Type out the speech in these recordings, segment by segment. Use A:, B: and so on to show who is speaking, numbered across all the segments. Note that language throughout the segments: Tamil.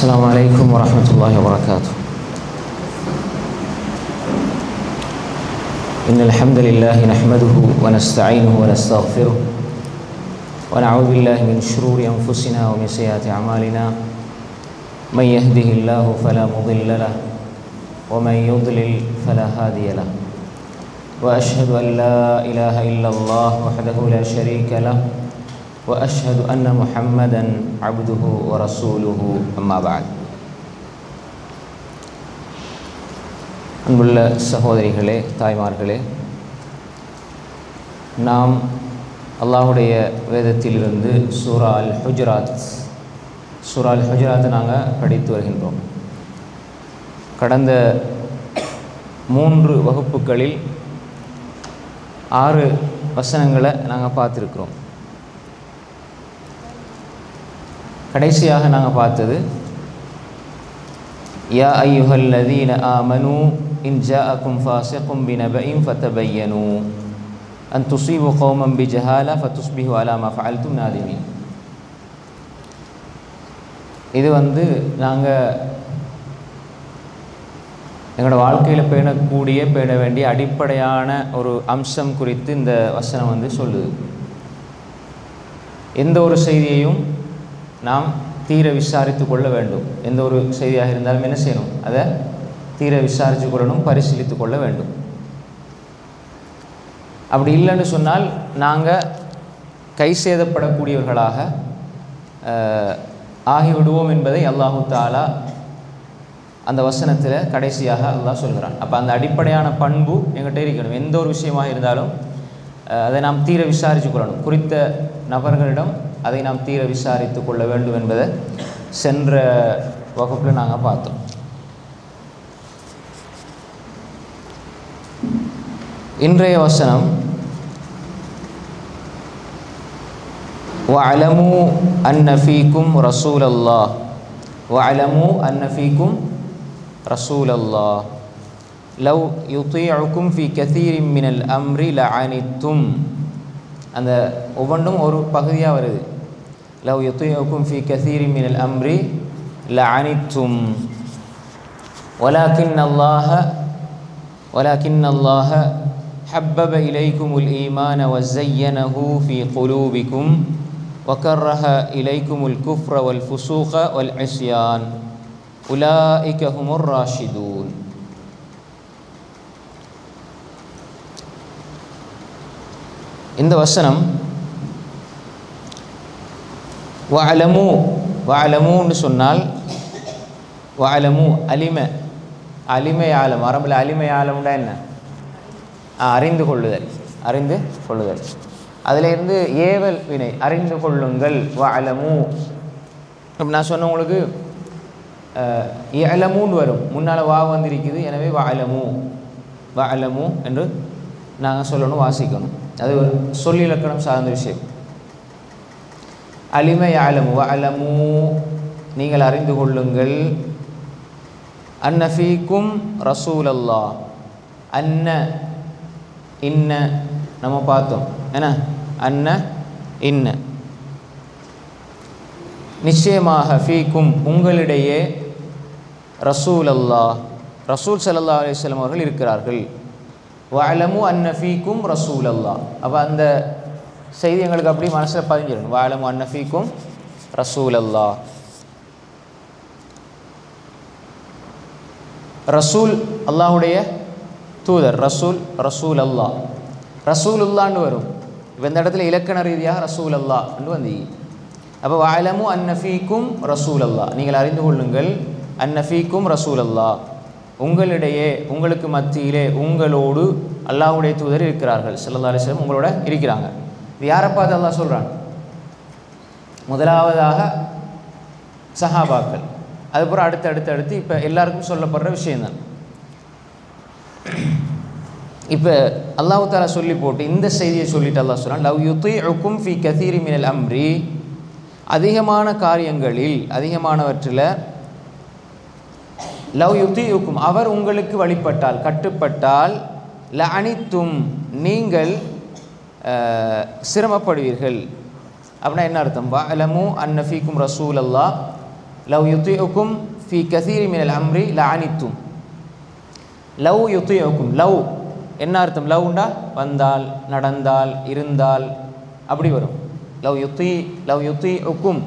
A: السلام عليكم ورحمة الله وبركاته. إن الحمد لله نحمده ونستعينه ونستغفره ونعوذ بالله من شرور أنفسنا ومن سيئات أعمالنا. من يهده الله فلا مضل له ومن يضلل فلا هادي له. وأشهد أن لا إله إلا الله وحده لا شريك له وأشهد أن محمدًا عبده ورسوله أما بعد. அன்புள்ள சகோதரிகளே, தாய்மார்களே, நாம் அல்லாஹுடைய வேதத்திலிருந்து சூரா அல் ஹுஜராத் நாங்கள் படித்து வருகின்றோம். கடந்த 3 வகுப்புகளில் 6 வசனங்களை நாங்கள் பார்த்துருக்கிறோம். கடைசியாக நாங்கள் பார்த்தது யா அய்யுஹல்லதீன ஆமனூ இன் ஜாஅக்கும் ஃபாஸிகும் பினபஇன் ஃபதபையனூ அன் துஸீபு கௌமன் பிஜஹாலா ஃபதுஸ்பிஹு அலா மா ஃபஅல்தும் நாதிமீன். இது நாங்கள் எங்களோட வாழ்க்கையில் பேண வேண்டிய அடிப்படையான ஒரு அம்சம் குறித்து இந்த வசனம் சொல்லுது. எந்த ஒரு செய்தியையும் நாம் தீர விசாரித்து கொள்ள வேண்டும். எந்த ஒரு செய்தியாக இருந்தாலும் என்ன செய்யணும்? அதை தீர விசாரித்து கொள்ளணும், பரிசீலித்து கொள்ள வேண்டும். அப்படி இல்லைன்னு சொன்னால் நாங்கள் கை சேதப்படக்கூடியவர்களாக ஆகிவிடுவோம் என்பதை அல்லாஹு தாலா அந்த வசனத்தில் கடைசியாக அல்லாஹ் சொல்கிறான். அப்போ அந்த அடிப்படையான பண்பு எங்கிட்ட இருக்கணும். எந்த ஒரு விஷயமாக இருந்தாலும் அதை நாம் தீர விசாரித்து கொள்ளணும். குறித்த நபர்களிடம் அதை நாம் தீர விசாரித்து கொள்ள வேண்டும் என்பதை சென்ற வகுப்பில் நாங்கள் பார்த்தோம். இன்றைய வசனம் வஅலமு அன்ன ஃபீக்கும் ரசூலல்லாஹ் வஅலமு அன்ன ஃபீக்கும் ரசூலல்லாஹ் லவ் யுதீஉக்கும் ஃபீ கஸீரின் மினல் அம்ரி லஅனித்தும். அந்த ஒவ்வொன்றும் ஒரு பகுதியாக வருது. லவ் யுதீஉக்கும் ஃபீ கஸீரின் மினல் அம்ரி லஅனித்தும் வலக்கின்னல்லாஹ ஹப்பப இலைக்குமுல் ஈமான வஸய்யனஹு ஃபீ குலூபிக்கும் வகர்ரஹ இலைக்குமுல் குஃப்ர வல் ஃபுசூக வல் இஸ்யான் உலாயிக ஹுமுர் ராஷிதூன். இந்த வசனம் வஅலமுன்னு சொன்னால் வஅலமு அலிமை ஆலம். அரபில் அலிமை ஆலம்னா என்ன? அறிந்து கொள்ளுதல். அதிலிருந்து ஏவல் வினை, அறிந்து கொள்ளுங்கள். வஅலமு நான் சொன்ன உங்களுக்கு இஅலமுன்னு வரும், முன்னால் வா வந்திருக்குது. எனவே வஅலமு என்று நாங்கள் சொல்லணும், வாசிக்கணும். அது ஒரு சொல்லிலக்கணம் சார்ந்த விஷயம். அலிமை ஆலமு வஅலமு, நீங்கள் அறிந்து கொள்ளுங்கள். அன்ன ஃபீக்கும் ரசூலல்லாஹ். அன்ன இன்ன நம்ம பார்த்தோம் என்ன? அன்ன இன்ன நிச்சயமாக, ஃபீக்கும் உங்களிடையே, ரசூலல்லாஹ் ரசூல் ஸல்லல்லாஹு அலைஹி வஸல்லம் அவர்கள் இருக்கிறார்கள். வஅலமு அன்ன ஃபீக்கும் ரசூலல்லாஹ். அப்போ அந்த செய்தி எங்களுக்கு அப்படி மனசில் பதிஞ்சிடணும். வஅலமு அன்ன ஃபீக்கும் ரசூலல்லாஹ். ரசூல் அல்லாஹுடைய தூதர். ரசூல் அல்லாஹ், ரசூலுல்லான்னு வரும். இப்போ இந்த இடத்துல இலக்கண ரீதியாக ரசூல் அல்லாஹ்ன்னு வந்தீங்க. அப்போ வஅலமு அன்ன ஃபீக்கும் ரசூலல்லாஹ், நீங்கள் அறிந்து கொள்ளுங்கள். அன்ன ஃபீக்கும் ரசூலல்லாஹ், உங்களிடையே, உங்களுக்கு மத்தியிலே, உங்களோடு அல்லாஹ்வுடைய தூதர் இருக்கிறார்கள். ஸல்லல்லாஹு அலைஹி வஸல்லம் உங்களோட இருக்கிறாங்க. இது யாரை பார்த்து அல்லாஹ் சொல்கிறான்? முதலாவதாக சஹாபாக்கள், அதுக்கப்புறம் அடுத்து இப்போ எல்லாருக்கும் சொல்லப்படுற விஷயம்தான். இப்போ அல்லாஹ் தஆலா சொல்லி போட்டு இந்த செய்தியை சொல்லிட்டு அல்லாஹ் சொல்கிறான், லவ் யுதீஉக்கும் ஃபீ கஸீரின் மினல் அம்ரி, அதிகமான காரியங்களில், அதிகமானவற்றில், லவ் யுதீஉக்கும் அவர் உங்களுக்கு வழிபட்டால், கட்டுப்பட்டால், லஅனித்தும் நீங்கள் சிரமப்படுவீர்கள். அப்படின்னா என்ன அர்த்தம்? வஅலமு அன்ன ஃபீக்கும் ரசூலல்லாஹ் லவ் யுத்திஉக்கும் ஃபீ கஸீரி மினல் அம்ரி லஅனித்தும். லவ் யுத்திஉக்கும், லவ் என்ன அர்த்தம்? லவ்ண்டா வந்தால், நடந்தால், இருந்தால், அப்படி வரும். லவ் யுத்திஉக்கும்.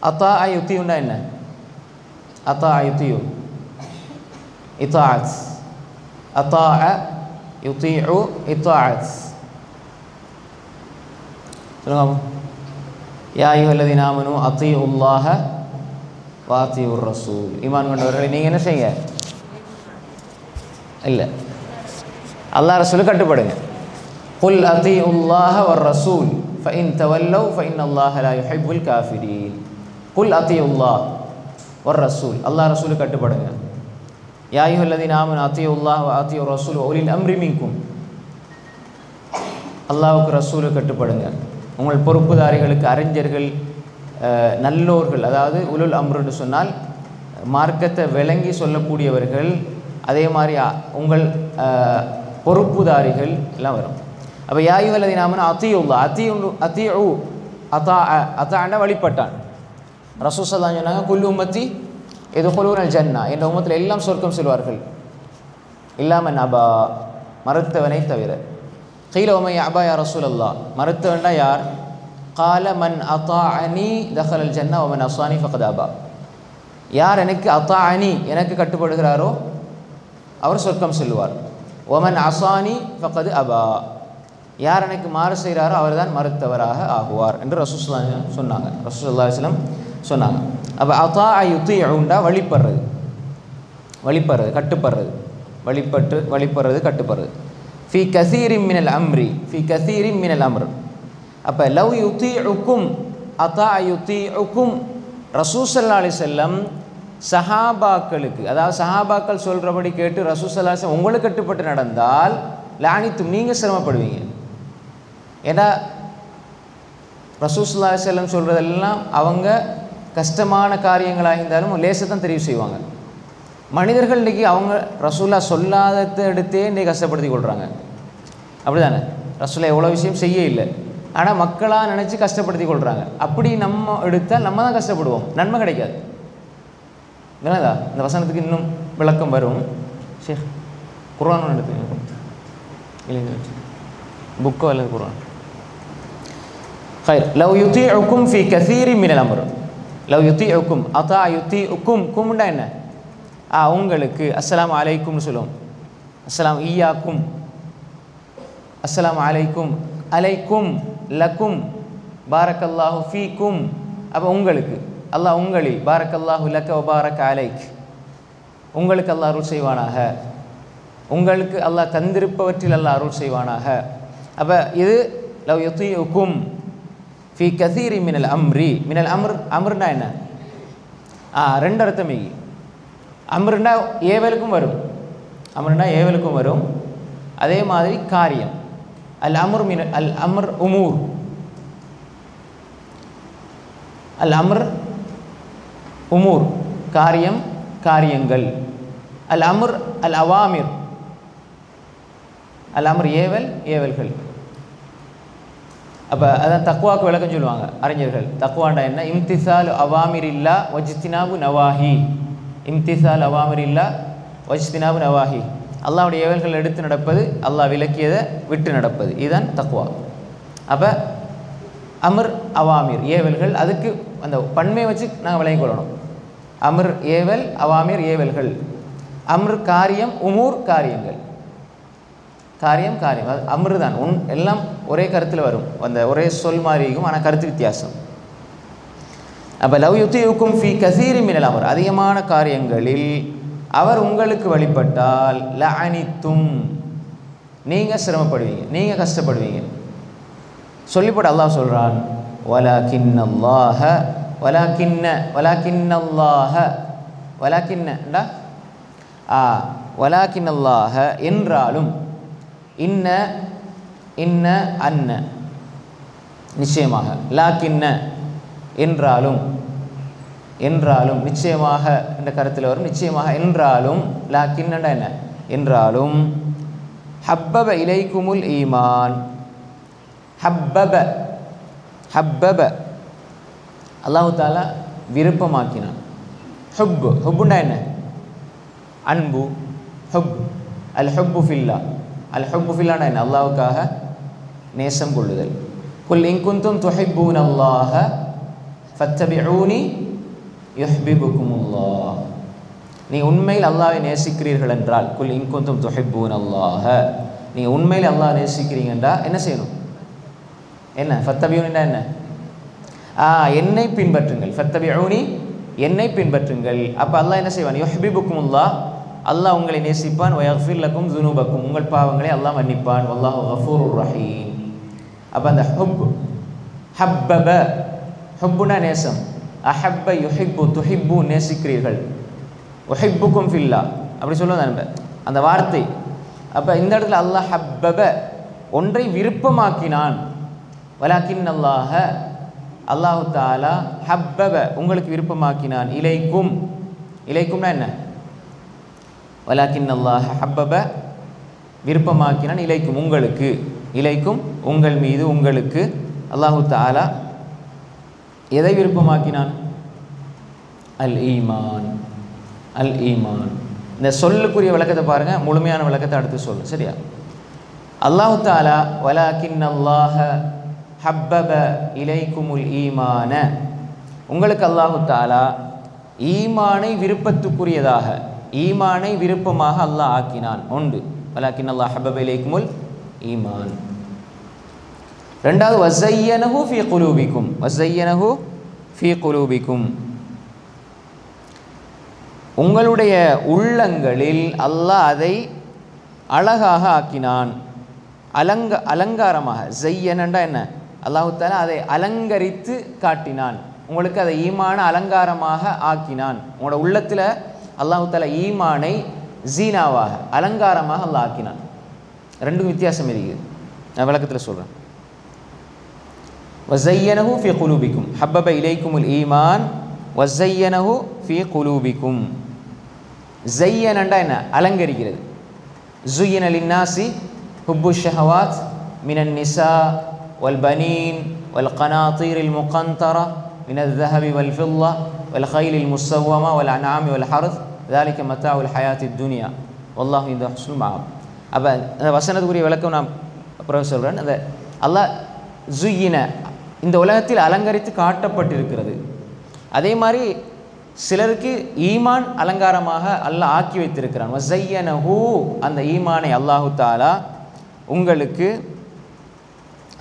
A: அத்தா யுத்தியுண்டா என்ன? அத்தா யுத்தியு இத்தாஅத். அத்தா யுத்திஉ இத்தாஅத். சொல்லுங்க. யா அய்யுஹல்லதீன ஆமனூ அத்தீஉல்லாஹ வ அத்தீஉர் ரசூல். ஈமான் கொண்டவர்களை நீங்கள் என்ன செய்யுங்க? இல்லை, அல்லாஹ் ரசூலுக்கு கட்டுப்படுங்க. குல் அத்தீஉல்லாஹ வர் ரசூல் ஃபஇன் தவல்லவ் ஃபஇன்னல்லாஹ லா யுஹிப்புல் காஃபிரீன். குல் அத்தீஉல்லாஹ் வர் ரசூல், அல்லாஹ் ரசூலுக்கு கட்டுப்படுங்க. யா அய்யுஹல்லதீன ஆமனூ அத்தீஉல்லாஹ வ அத்தீஉர் ரசூல் வ உலில் அம்ரி மின்கும். அல்லாஹ்வுக்கு ரசூலுக்கு கட்டுப்படுங்க. உங்கள் பொறுப்புதாரிகளுக்கு, அறிஞர்கள், நல்லோர்கள், அதாவது உலுல் அம்ருன்னு சொன்னால் மார்க்கத்தை விளங்கி சொல்லக்கூடியவர்கள், அதே மாதிரி உங்கள் பொறுப்புதாரிகள் எல்லாம் வரும். அப்போ யா அய்யுஹல்லதீன ஆமனூ அத்தீஉல்லாஹ், அத்தீஉ அத்தாஅ வழிபட்டான். ரசூல் ஸல்லல்லாஹு அலைஹி சொன்னாங்க, குல்லு உம்மத்தி யதுகுலூனல் ஜன்னா, என்ற உம்மத்தில் எல்லாம் சொர்க்கம் செல்வார்கள், இல்லாமன் அபா, மறுத்தவனை தவிர. கீல வமை அபா யா ரசூலல்லாஹ், மறுத்தவன்டா யார்? கால மன் அத்தாஅனி தஹலல் ஜன்னா வமன் அஸானி ஃபகத் அபா. யார் எனக்கு அத்தாஅனி, எனக்கு கட்டுப்படுகிறாரோ அவர் சொர்க்கம் செல்வார். ஒமன் அஸானி ஃபகத் அபா, யார் எனக்கு மாறு செய்கிறாரோ அவர் தான் மறுத்தவராக ஆகுவார் என்று ரசூல் ஸல்லல்லாஹு அலைஹி வஸல்லம் சொன்னாங்க. ரசூல் ஸல்லல்லாஹு அலைஹி வஸல்லம் சொன்னாங்க. அப்போ அத்தாஅ யுத்தீஉண்டா வழிபடுறது, வழிபடுறது, கட்டுப்படுறது, வழிபடுறது, கட்டுப்படுறது. ஃபி கஸீரின் மினல் அம்ரி, ஃபி கஸீரின் மினல் அம்ர். அப்போ லவ் யுத்தீஉக்கும் அத்தாஅ யுத்தீஉக்கும், ரசூல் ஸல்லல்லாஹு அலைஹி வஸல்லம் சஹாபாக்களுக்கு, அதாவது சஹாபாக்கள் சொல்கிறபடி கேட்டு ரசூல் ஸல்லல்லாஹு அலைஹி வஸல்லம் உங்களுக்கு கட்டுப்பட்டு நடந்தால் லஅனித்தும், நீங்கள் சிரமப்படுவீங்க. ஏன்னா ரசூல் ஸல்லல்லாஹு அலைஹி வஸல்லம் சொல்கிறதெல்லாம் அவங்க கஷ்டமான காரியங்களாக இருந்தாலும் லேசை தான் தெரிவு செய்வாங்க. மனிதர்கள் இன்றைக்கி அவங்க ரசூலா சொல்லாததை எடுத்தே இன்றைக்கி கஷ்டப்படுத்தி கொள்கிறாங்க. அப்படி தானே? ரசூலா எவ்வளோ விஷயம் செய்ய இல்லை, ஆனால் மக்களாக நினச்சி கஷ்டப்படுத்தி கொள்கிறாங்க. அப்படி நம்ம எடுத்தால் நம்ம தான் கஷ்டப்படுவோம், நன்மை கிடைக்காது. இல்லைதா? இந்த வசனத்துக்கு இன்னும் விளக்கம் வரும். ஷேக் குர்ஆன் எடுத்து இல்லைங்க, புக்கோ அல்லது குர்ஆன். خير لو يطيعكم في كثير من الامر. لو يطيعكم اطاع يطيعكم கும்னா என்ன? உங்களுக்கு அஸ்ஸலாமு அலைக்கும்னு சொல்லுவோம். அஸ்ஸலாம் ஈயாக்கும், அஸ்ஸலாமு அலைக்கும், அலைக்கும், லக்கும், பாரக்கல்லாஹு ஃபீக்கும். அப்போ உங்களுக்கு, அல்லாஹ் உங்களில், பாரக்கல்லாஹு லக்க வ பாரக்க அலைக், உங்களுக்கு அல்லாஹ் அருள் செய்வானாக, உங்களுக்கு அல்லாஹ் தந்திருப்பவற்றில் அல்லாஹ் அருள் செய்வானாக. அப்போ இது லவ் யுத்தீஉக்கும் ஃபி கஸீரி மினல் அம்ரி. மினல் அம்ர், அம்ருன்னா என்ன? ரெண்டு அர்த்தம். அம்ருன்னா ஏவலுக்கும் வரும், அம்ருன்னா ஏவலுக்கும் வரும், அதே மாதிரி காரியம். அல் அம்ர் மின் அல் அம்ர் உமூர், அல் அம்ர் உமூர் காரியம், காரியங்கள். அல் அம்ர் அல் அவாமிர், அல் அம்ர் ஏவல், ஏவல்கள். அப்போ அதான் தக்வாக்கு விளக்கம் சொல்லுவாங்க அறிஞர்கள். தக்வாண்டா என்ன? இம்திசால் அவாமிரில்லா வஜ்தினாபு நவாஹி. இம்திசால் அவாமிரில்லா வஜ்தினாபு நவாஹி, அல்லாஹ்வுடைய ஏவல்கள் எடுத்து நடப்பது, அல்லாஹ் விலக்கியதை விட்டு நடப்பது, இதுதான் தக்வா. அப்போ அமர் அவாமிர் ஏவல்கள், அதுக்கு அந்த பன்மையை வச்சு நாங்கள் விளங்கிக் கொள்ளணும். அமர் ஏவல், அவாமிர் ஏவல்கள். அம்ர் காரியம், உமூர் காரியங்கள். காரியம் காரியம், அது அம்ரு தான். எல்லாம் ஒரே கருத்தில் வரும், அந்த ஒரே சொல் மாதிரி இருக்கும், ஆனால் கருத்து வித்தியாசம். அப்போ லவ் யுத்தீஉக்கும் ஃபீ கஸீரி மினல் அம்ர், அதிகமான காரியங்களில் அவர் உங்களுக்கு வழிபட்டால் லஅனித்தும், நீங்கள் சிரமப்படுவீங்க, நீங்கள் கஷ்டப்படுவீங்க. சொல்லிப்போட்டு அல்லாஹ் சொல்கிறான், வலாக்கின்னல்லாஹ வலாக்கின்ன வலாக்கின்னல்லாஹ வலாக்கின்னடா வலாக்கின்னல்லாஹ என்றாலும், இன்ன இன்ன அன்ன நிச்சயமாக, லாக்கின்ன என்றாலும், என்றாலும் நிச்சயமாக என்ற கருத்தில் வரும். நிச்சயமாக என்றாலும், லாக்கின்னடா என்ன? என்றாலும். ஹப்பப இலைக்குமுல் ஈமான், ஹப்பப ஹப்பப, அல்லாஹு தாலா விருப்பமாக்கினான். ஹுப்பு, ஹுப்புண்டா என்ன? அன்பு, ஹுப். அல் ஹுப்பு ஃபில்லா, அல் ஹுப்பு ஃபில்லாண்டா என்ன? அல்லாஹ்வுக்காக நேசம் கொள்ளுதல். குல் இன் குன்தும் துஹிப்பூன அல்லாஹ ஃபத்தபிஊனி யுஹ்பிபுகுமுல்லாஹ். நீங்கள் உண்மையில் அல்லாஹ்வை நேசிக்கிறீர்கள் என்றால், குல் இன் குன்தும் துஹிப்பூன அல்லாஹ, நீங்கள் உண்மையில் அல்லாஹ் நேசிக்கிறீங்கன்றா என்ன செய்யணும்? என்ன? ஃபத்தபிஊனின்னா என்ன? என்னை பின்பற்றுங்கள். ஃபத்தபிஊனி, என்னை பின்பற்றுங்கள். அப்போ அல்லாஹ் என்ன செய்வான்? யுஹ்பிபுகுமுல்லாஹ், அல்லாஹ் உங்களை நேசிப்பான். வயஃபிர் லக்கும் ஸுனூபக்கும், உங்கள் பாவங்களை அல்லாஹ் மன்னிப்பான். வல்லாஹு கஃபூருர் ரஹீம். அப்போ அந்த ஹுப், ஹப்பப, ஹுப்புனா நேசம். அஹப்ப யுஹிப்பு, துஹிப்பு நேசிக்கிறீர்கள். உஹிப்புக்கும் ஃபில்லா அப்படி சொல்லுவாங்க அந்த வார்த்தை. அப்போ இந்த இடத்துல அல்லாஹ் ஹப்பப, ஒன்றை விருப்பமாக்கினான். வலாக்கின் அல்லாஹ, அல்லாஹு தாலா ஹப்பப, உங்களுக்கு விருப்பமாக்கினான். இலைக்கும், இலைக்கும்னா என்ன? வலாக்கின் அல்லாஹ ஹப்பப, விருப்பமாக்கினான். இலைக்கும், உங்களுக்கு, இலைக்கும் உங்கள் மீது, உங்களுக்கு அல்லாஹு தாலா எதை விருப்பமாக்கினான்? அல் ஈமான், அல் ஈமான். இந்த சொல்லுக்குரிய விளக்கத்தை பாருங்கள், முழுமையான விளக்கத்தை அடுத்து சொல்லு, சரியா? அல்லாஹு தாலா வலாக்கின் அல்லாஹ ஹப்பப இலைக்குமுல் ஈமான, உங்களுக்கு அல்லாஹு தாலா ஈமானை விருப்பத்துக்குரியதாக, ஈமானை விருப்பமாக அல்லாஹ் ஆக்கினான். ஒன்று, வலாக்கின் அல்லாஹ் ஹப்பப இலைக்குமுல் ஈமான். ரெண்டாவது, வஸய்யனஹு ஃபீ குலூபிக்கும், வஸய்யனஹு ஃபீ குலூபிக்கும், உங்களுடைய உள்ளங்களில் அல்லாஹ் அதை அழகாக ஆக்கினான், அலங்காரமாக. ஸய்யனண்டா என்ன? அல்லாஹு தஆலா அதை அலங்கரித்து காட்டினான், உங்களுக்கு அதை ஈமான அலங்காரமாக ஆக்கினான். உங்களோட உள்ளத்தில் அல்லாஹு தஆலா ஈமானை ஜீனாவாக, அலங்காரமாக அல்லாஹ் ஆக்கினான். ரெண்டுக்கும் வித்தியாசம் இருக்குது, நான் விளக்கத்தில் சொல்கிறேன். வஸய்யனஹு ஃபீ குலூபிக்கும், ஹப்பப இலைக்குமுல் ஈமான் வஸய்யனஹு ஃபீ குலூபிக்கும். ஸய்யனண்டா என்ன? அலங்கரிக்கிறது. ஸுய்யின லின்னாசி ஹுப்பு ஷஹவாத் மினன் நிசா வல் பனீன் வல் கனாத்தீரில் முகந்தரா மினல் ذهبி வல் ஃபில்லா வல் கைலில் முஸவ்வமா வல் அன்ஆமி வல் ஹர்த் ذلك متاع الحياة الدنيا والله عنده حسن المآب. அப்போ அந்த வசனத்துக்குரிய விளக்கம் நான் அப்புறம் சொல்கிறேன். அந்த அல்லாஹ் ஸுய்யின, இந்த உலகத்தில் அலங்கரித்து காட்டப்பட்டிருக்கிறது. அதே மாதிரி சிலருக்கு ஈமான் அலங்காரமாக அல்லாஹ் ஆக்கி வைத்திருக்கிறான். வஸய்யனஹு, அந்த ஈமானை அல்லாஹு தஆலா உங்களுக்கு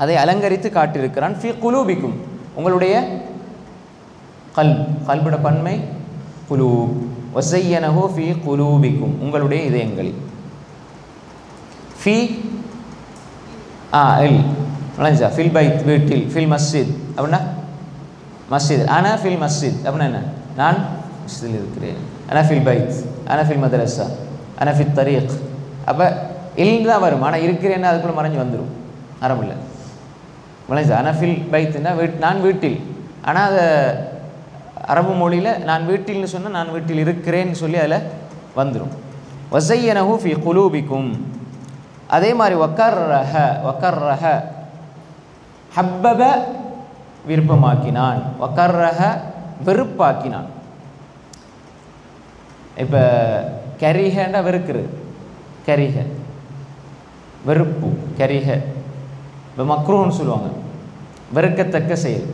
A: அதை அலங்கரித்து காட்டியிருக்கிறான். ஃபீ குலூபிக்கும், உங்களுடைய கல்புட பன்மை குலூப். வஸய்யனஹு ஃபீ குலூபிக்கும், உங்களுடைய இதயங்களில். ஃபீ ஃபில் பைத், வீட்டில். ஃபில் மஸ்ஜித் அப்படின்னா மஸ்ஜித். அனா ஃபில் மஸ்ஜித் அப்படின்னா என்ன? நான் மஸ்ஜிதில் இருக்கிறேன். அனா ஃபில் பைத், அனா ஃபில் மதரசா, அனா ஃபில் தரீக். அப்போ இல் தான் வரும், ஆனால் இருக்கிறேன்னா அதுக்குள்ளே மறைஞ்சு வந்துடும் அரபில். விளைஞ்சா அனா ஃபில் பைத்துன்னா நான் வீட்டில். ஆனால் அதை அரபு மொழியில் நான் வீட்டில்னு சொன்னால் நான் வீட்டில் இருக்கிறேன்னு சொல்லி அதில் வந்துடும். வஸய்யனஹு ஃபீ குலூபிக்கும். அதே மாதிரி வக்கர்ரஹ, வக்கர்ரஹ ஹப்பப விருப்பமாக்கினான், வக்கர்ரஹ வெறுப்பாக்கினான். இப்போ கரிஹண்டா வெறுக்கிறது, கரிஹ வெறுப்பு, கரிஹ. இப்போ மக்ரூன்னு சொல்லுவாங்க, வெறுக்கத்தக்க செயல்.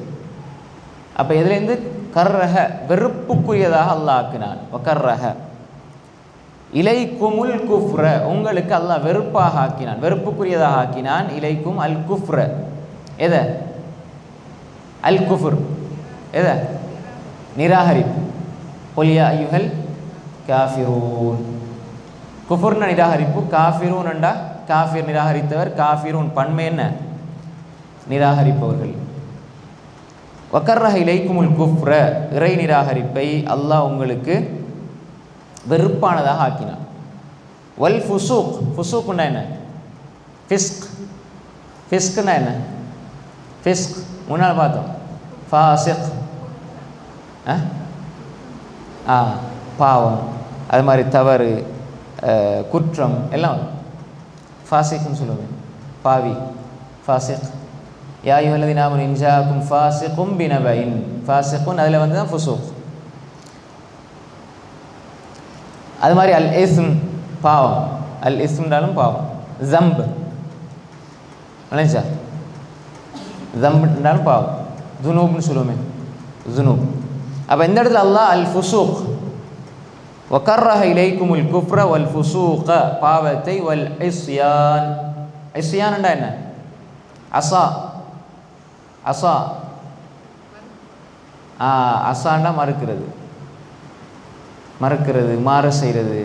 A: அப்போ இதுலேருந்து கர்ரஹ வெறுப்புக்குரியதாக அல்லாஹ் ஆக்கினான். வக்கர்ரஹ இலைக்குமுல் குஃப்ர, உங்களுக்கு அல்லாஹ் வெறுப்பாக ஆக்கினான், வெறுப்புக்குரியதாக ஆக்கினான். இலைக்கும் அல் குஃப்ர, எதை? அல் குஃபுர், எதை? நிராகரிப்பு. குல் யா அய்யுஹல் காஃபிரூன், குஃபுர்னா நிராகரிப்பு, காஃபிரூன் என்றா காஃபிர் நிராகரித்தவர், காஃபிரூன் பன்மை என்ன? நிராகரிப்பவர்கள். வக்கர்ரஹ இலைக்குமுல் குஃப்ர, இறை நிராகரிப்பை அல்லாஹ் உங்களுக்கு வெறுப்பானதாக ஆக்கினான். வல் ஃபுசூக், ஃபுசூக்னா என்ன? ஃபிஸ்க், ஃபிஸ்க்னா என்ன? ஃபிஸ்க் முன்னால் பார்த்தோம். ஃபாசிக், பாவம், அது மாதிரி தவறு, குற்றம் எல்லாம் ஃபாசிக்னு சொல்லுவாங்க. பாவி, ஃபாசிக். யா அய்யுஹல்லதீன ஆமனு இன் ஜாஅக்கும் ஃபாஸிகும் பினபஇன், ஃபாஸிகுன் அதில் வந்து தான் ஃபுசூக். அது மாதிரி அல் இஸ்ம் பாவம், அல் இஸ்ம்னாலும் பாவம், ஜம்ப் இல்லைங்க சார், ஜம்ப்னாலும் பாவம், ஜுனூப்னு சொல்லுவோமே ஜுனூப். அப்போ இந்த இடத்துல அல்லாஹ் அல் ஃபுசூக் வகர்ரஹ இலைக்குமுல் குஃப்ர வல் ஃபுசூக பாவத்தை வல் இஸ்யான். இஸ்யான்டா என்ன? அசா, அசா அசாண்டா மறுக்கிறது, மறுக்கிறது, மாறு செய்கிறது.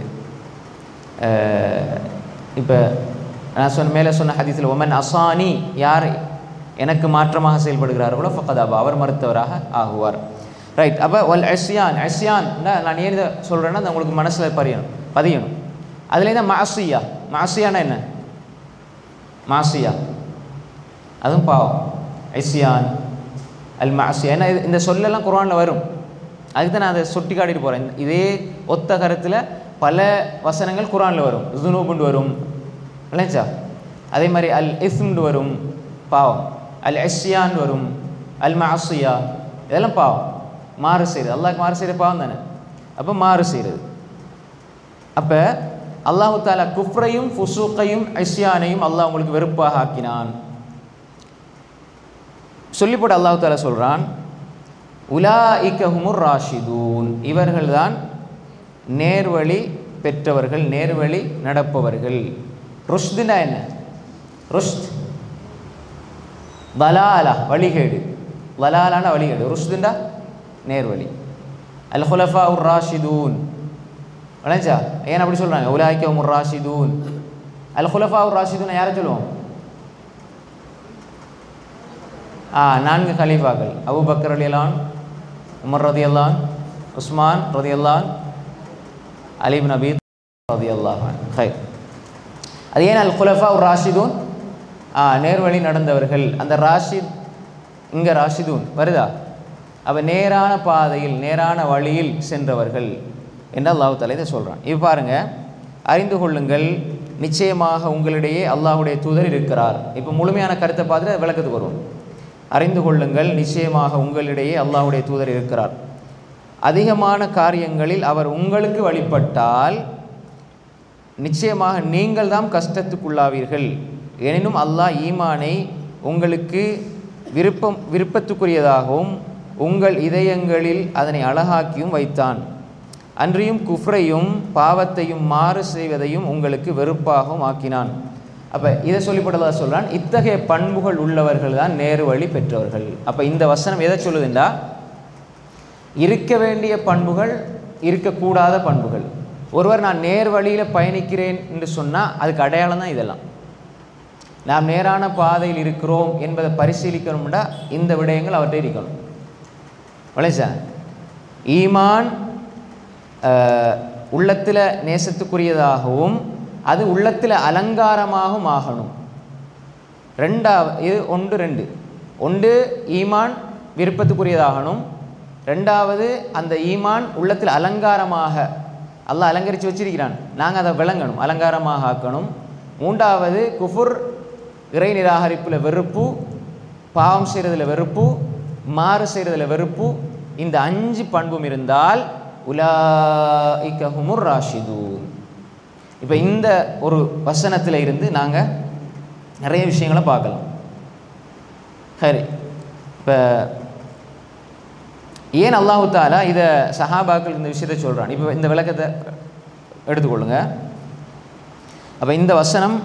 A: இப்போ நான் மேலே சொன்ன ஹதீஸில் ஒமன் அசானி, யார் எனக்கு மாற்றமாக செயல்படுகிறார்களோ ஃபக்கத் அபா, அவர் மறுத்தவராக ஆகுவார். ரைட். அப்போ வல் இஸ்யான், இஸ்யான்னா நான் ஏன் இதை சொல்கிறேன்னா அது உங்களுக்கு மனசில் பதியணும். அதுலேருந்து மாசியா, மாசியானா என்ன? மாசியா அதுவும் பாவம். இஸ்யான் அல் மாசியா, ஏன்னா இந்த சொல்லெல்லாம் குர்ஆனில் வரும். அதுக்கு தான் நான் அதை சுட்டி காட்டிட்டு போகிறேன். இதே ஒத்த கருத்தில் பல வசனங்கள் குர்ஆனில் வரும். ஜுனூபுண்டு வரும் இல்லைச்சா, அதே மாதிரி அல் இஸ்ம்ண்டு வரும் பாவம், அல் இஸ்யான் வரும், அல் மாசியா இதெல்லாம் பாவம், மாறு செய்கிறது. அல்லாஹ்க்கு மாறு செய்கிற பாவம் தானே. அப்போ மாறு செய்கிறது. அப்போ அல்லாஹு தாலா குஃப்ரையும் ஃபுசூக்கையும் இஸ்யானையும் அல்லாஹ் உங்களுக்கு வெறுப்பாக ஆக்கினான் சொல்லி போட்டு அல்லாஹு தாலா சொல்கிறான், உலாஇக ஹுமுர் ராஷிதூன், இவர்கள்தான் நேர்வழி பெற்றவர்கள், நேர்வழி நடப்பவர்கள். ருஷ்துனா என்ன? ருஷ்த் வலாலா வழிகேடு, வலாலான வழிகேடு, ருஷ்துண்டா நேர்வழி. அல் ஹுலஃபா உர் ராஷிதூன் வளைஞ்சா ஏன் அப்படி சொல்கிறாங்க? உலாஇக ஹுமுர் ராஷிதூன். அல் ஹுலஃபா உர் ராஷிதூன் யாரை சொல்லுவோம்? 4 கலீஃபாக்கள், அபூபக்கர் ரலியல்லாஹு அன்ஹு, உமர் ரலியல்லாஹு அன்ஹு, உஸ்மான் ரலியல்லாஹு அன்ஹு, அலி இப்னு அபீ ரலியல்லாஹு அன்ஹு. ஹைர். அது ஏன் அல் குலஃபா உர் ராஷிதூன்? நேர்வழி நடந்தவர்கள். அந்த ராஷித் இங்கே ராஷிதூன் வருதா? அப்போ நேரான பாதையில் நேரான வழியில் சென்றவர்கள் என்று அல்லாஹ் தஆலா இதை சொல்கிறான். இப்போ பாருங்கள், அறிந்து கொள்ளுங்கள் நிச்சயமாக உங்களிடையே அல்லாஹுடைய தூதர் இருக்கிறார். இப்போ முழுமையான கருத்தை பார்த்துட்டு விளக்கத்துக்கு வருவோம். அறிந்து கொள்ளுங்கள் நிச்சயமாக உங்களிடையே அல்லாஹுடைய தூதர் இருக்கிறார். அதிகமான காரியங்களில் அவர் உங்களுக்கு வழிபட்டால் நிச்சயமாக நீங்கள் தான் கஷ்டத்துக்குள்ளாவீர்கள். எனினும் அல்லாஹ் ஈமானை உங்களுக்கு விருப்பத்துக்குரியதாகவும் உங்கள் இதயங்களில் அதனை அழகாக்கியும் வைத்தான். அன்றியும் குஃப்ரையும் பாவத்தையும் மாறு செய்வதையும் உங்களுக்கு வெறுப்பாகவும் ஆக்கினான். அப்போ இதை சொல்லிப்பட்டதாக சொல்கிறான், இத்தகைய பண்புகள் உள்ளவர்கள் தான் நேரு வழி பெற்றவர்கள். அப்போ இந்த வசனம் எதை சொல்லுதுண்டா, இருக்க வேண்டிய பண்புகள், இருக்கக்கூடாத பண்புகள். ஒருவர் நான் நேர் வழியில் பயணிக்கிறேன் என்று சொன்னால் அதுக்கு அடையாளம் தான் இதெல்லாம். நாம் நேரான பாதையில் இருக்கிறோம் என்பதை பரிசீலிக்கணும்னா இந்த விடயங்கள் அவர்கிட்ட இருக்கணும். வளைசா ஈமான் உள்ளத்தில் நேசத்துக்குரியதாகவும் அது உள்ளத்தில் அலங்காரமாகவும் ஆகணும். ரெண்டு ஒன்று ஈமான் விருப்பத்துக்குரியதாகணும். ரெண்டாவது அந்த ஈமான் உள்ளத்தில் அலங்காரமாக அல்லாஹ் அலங்கரித்து வச்சிருக்கிறான், நாங்கள் அதை விளங்கணும், அலங்காரமாக ஆக்கணும். மூன்றாவது குஃபுர் இறை நிராகரிப்பில் வெறுப்பு, பாவம் செய்கிறதுல வெறுப்பு, மாறு செய்கிறதுல வெறுப்பு. இந்த 5 பண்பும் இருந்தால் உலாஇக ஹுமுர் ராஷிதூன். இப்போ இந்த ஒரு வசனத்தில் இருந்து நாங்கள் நிறைய விஷயங்களை பார்க்கலாம். சரி, இப்போ ஏன் அல்லாஹு தாலா இதை சஹாபாக்கள் இந்த விஷயத்தை சொல்கிறான்? இப்போ இந்த விளக்கத்தை எடுத்துக்கொள்ளுங்க. அப்போ இந்த வசனம்,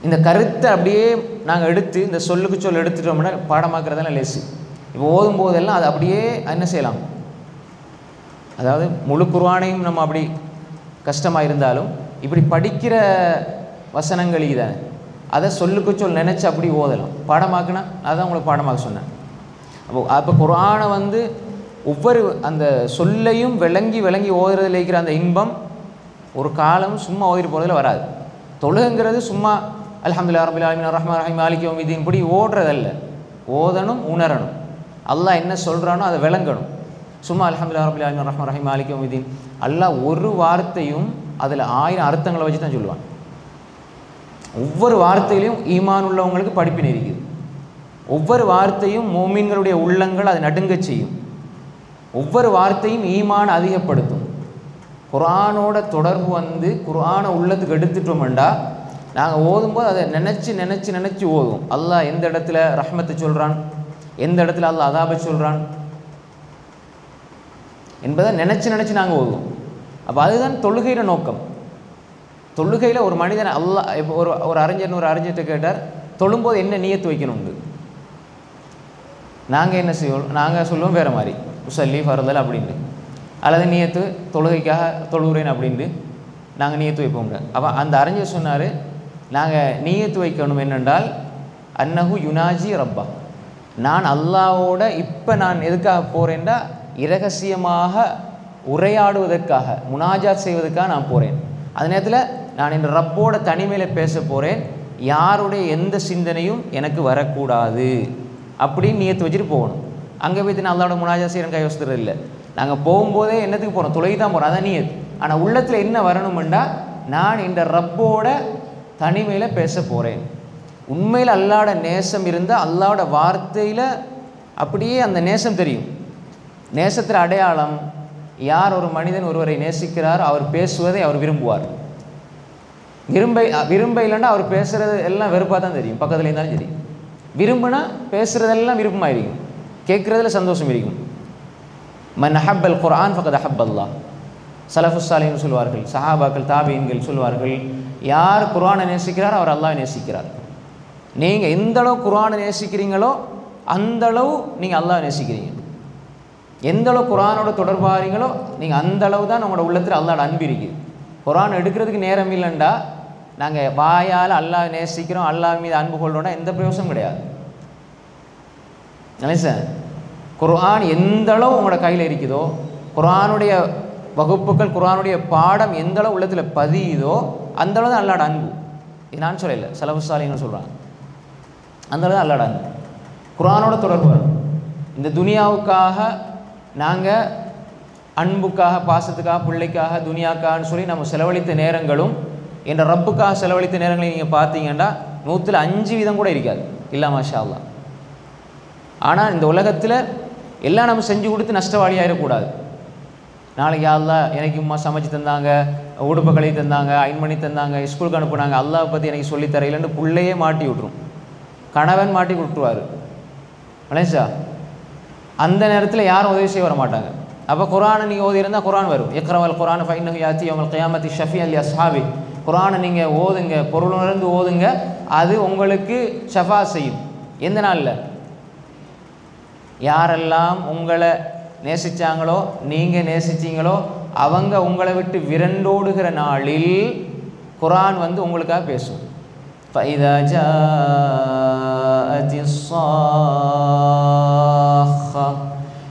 A: இந்த கருத்தை அப்படியே நாங்கள் எடுத்து இந்த சொல்லுக்கு சொல் எடுத்துட்டோம்னா பாடமாக்குறதெல்லாம் லேசு. இப்போ ஓதும் போதெல்லாம் அது அப்படியே என்ன செய்யலாம், அதாவது முழு குர்ஆனையும் நம்ம அப்படி கஷ்டமாக இருந்தாலும் இப்படி படிக்கிற வசனங்கள் இதானே, அதை சொல்லுக்கு சொல் நினச்சி அப்படி ஓதலாம். பாடமாக்குனா அதுதான் உங்களுக்கு பாடமாக சொன்னேன். அப்போ குர்ஆனை வந்து ஒவ்வொரு அந்த சொல்லையும் விளங்கி ஓதுறதுல இருக்கிற அந்த இன்பம் ஒரு காலம் சும்மா ஓதிட்டு போகிறதுல வராது. தொழுகுங்கிறது சும்மா அல்ஹம்துலில்லாஹி ரப்பில் ஆலமீன் ரஹ்மான் ரஹீம் மாலிகி யௌமிddin இப்படி ஓடுறதல்ல. ஓதணும், உணரணும், அல்லாஹ் என்ன சொல்கிறானோ அதை விளங்கணும். சும்மா அல்ஹம்துலில்லாஹி ரப்பில் ஆலமீன் ரஹ்மான் ரஹீம் மாலிகி யௌமிddin அல்லாஹ் ஒரு வார்த்தையும் அதில் 1000 அர்த்தங்களை வச்சு தான் சொல்லுவான். ஒவ்வொரு வார்த்தையிலையும் ஈமான் உள்ளவங்களுக்கு படிப்பினை இருக்குது. ஒவ்வொரு வார்த்தையும் மோமின்களுடைய உள்ளங்கள் அதை நடுங்க செய்யும். ஒவ்வொரு வார்த்தையும் ஈமான் அதிகப்படுத்தும். குர்ஆனோட தொடர்பு வந்து குர்ஆனை உள்ளத்துக்கு எடுத்துட்டோம்டா நாங்கள் ஓதும்போது அதை நினச்சி ஓதுவோம். அல்லாஹ் எந்த இடத்துல ரஹ்மத்தை சொல்கிறான், எந்த இடத்துல அல்லாஹ் அதாபை சொல்கிறான் என்பதை நினச்சி நாங்கள் ஓதுவோம். அப்போ அதுதான் தொழுகையில நோக்கம். தொழுகையில் ஒரு மனிதன் அல்லாஹ் இப்போ ஒரு அறிஞர்கிட்ட கேட்டார், தொழும்போது என்ன நியத்து வைக்கணும்னு. நாங்கள் என்ன செய்வோம், நாங்கள் சொல்லுவோம் வேறு மாதிரி, உசல்லி ஃபர்தல் அப்படின்ட்டு, அல்லது நியத்து தொழுகைக்காக தொழுகிறேன் அப்படின்ட்டு நாங்கள் நியத்து வைப்போங்க. அப்போ அந்த அறிஞர் சொன்னார், நாங்கள் நியத்து வைக்கணும் என்னென்றால் அன்னஹு யுனாஜி ரப்பா, நான் அல்லாவோட இப்போ நான் எதுக்காக போகிறேன்டா இரகசியமாக உரையாடுவதற்காக, முனாஜாத் செய்வதற்காக நான் போகிறேன். அந்த நேரத்தில் நான் என் ரப்போட தனிமையில் பேச போகிறேன், யாருடைய எந்த சிந்தனையும் எனக்கு வரக்கூடாது அப்படின்னு நியத்து வச்சுட்டு போகணும். அங்கே போய்த்து நான் அல்லாவோட முனாஜாத் செய்கிறேன் கை வசத்துறது இல்லை. நாங்கள் போகும்போதே என்னத்துக்கு போகிறோம், தொலைக்கு தான் போகிறோம், அதான் நியத்து. ஆனால் உள்ளத்தில் என்ன வரணுமெண்டா நான் இந்த ரப்போட தனிமையில் பேச போகிறேன். உண்மையில் அல்லாவோட நேசம் இருந்தால் அல்லாவோட வார்த்தையில் அப்படியே அந்த நேசம் தெரியும். நேசத்தில் அடையாளம், யார் ஒரு மனிதன் ஒருவரை நேசிக்கிறார் அவர் பேசுவதை அவர் விரும்புவார். விரும்ப இல்லைன்னா அவர் பேசுகிறது எல்லாம் வெறுப்பாக தான் தெரியும், பக்கத்தில் இருந்தாலும் சரி. விரும்புனா பேசுகிறதெல்லாம் விருப்பமாக இருக்கும், கேட்குறதுல சந்தோஷம் இருக்கும். மன் அஹப்பல் குர்ஆன் ஃபகத் அஹப்பல்லாஹ். சலஃபுஸ் சாலிஹீன் சொல்வார்கள், சஹாபாக்கள் தாபீன்கள் சொல்வார்கள், யார் குர்ஆனை நேசிக்கிறாரோ அவர் அல்லாஹ்வை நேசிக்கிறார். நீங்கள் எந்த அளவு குர்ஆனை நேசிக்கிறீங்களோ அந்த அளவு நீங்கள் அல்லாஹ்வை நேசிக்கிறீங்க. எந்த அளவு குர்ஆனோட தொடர்பாகிறீங்களோ நீங்கள் அந்த அளவு தான் உங்களோட உள்ளத்தில் அல்லாஹ்வோட அன்பு இருக்குது. குர்ஆன் எடுக்கிறதுக்கு நேரம் இல்லைண்டா நாங்கள் வாயால் அல்லாஹ் நேசிக்கிறோம், அல்லாஹ் மீது அன்பு கொள்கிறோம்னா எந்த பிரயோசனம் கிடையாது. இல்லை சார், குர்ஆன் எந்த அளவு உங்களோட கையில் இருக்குதோ, குர்ஆனுடைய வகுப்புகள் குர்ஆனுடைய பாடம் எந்த அளவு உள்ளத்தில் பதியுதோ அந்த அளவு தான் அல்லாஹ்வோட அன்பு. இது நான் சொல்லலை, சலஃபுஸ் சாலிஹீன் சொல்கிறாங்க. அந்த அளவு தான் அல்லாஹ்வோட அன்பு. குர்ஆனோட தொடர்பு வரும். இந்த துனியாவுக்காக நாங்கள் அன்புக்காக, பாசத்துக்காக, பிள்ளைக்காக, துனியாக்கான்னு சொல்லி நம்ம செலவழித்த நேரங்களும் என்ற ரப்புக்காக செலவழித்த நேரங்களை நீங்கள் பார்த்தீங்கன்னா 105% கூட இருக்காது, இல்லா மாஷா அல்லாஹ். ஆனால் இந்த உலகத்தில் எல்லாம் நம்ம செஞ்சு கொடுத்து நஷ்டவாளியாகிடக்கூடாது. நாளைக்கு அல்லாஹ் எனக்கு உம்மா சமைச்சு தந்தாங்க, உடுப்பு கழுவி தந்தாங்க, அயன் பண்ணி தந்தாங்க, ஸ்கூலுக்கு அனுப்புனாங்க, அல்லாஹ் பற்றி எனக்கு சொல்லித்தரையிலன்னு பிள்ளையே மாட்டி விட்டுரும், கணவன் மாட்டி விட்டுருவார். மலேஷா அந்த நேரத்தில் யாரும் உதவி செய்ய வர மாட்டாங்க. அப்போ குர்ஆனை நீங்கள் ஓதி இருந்தால் குர்ஆன் வரும். இக்ரவல் குர்ஆன் ஃபஇன்னஹு யாத்தி யௌமல் கியாமத்தி ஷஃபியன் லி அஸ்ஹாபி. குர்ஆனை நீங்கள் ஓதுங்க, பொருளுணர்ந்து ஓதுங்க, அது உங்களுக்கு ஷஃபா செய்யும். எந்த நாளில்? யாரெல்லாம் உங்களை நேசித்தாங்களோ, நீங்கள் நேசிச்சிங்களோ, அவங்க உங்களை விட்டு விரண்டோடுகிற நாளில் குர்ஆன் வந்து உங்களுக்காக பேசும். ஃபஇதா ஜாஅத்திஸ் ஸாக்கா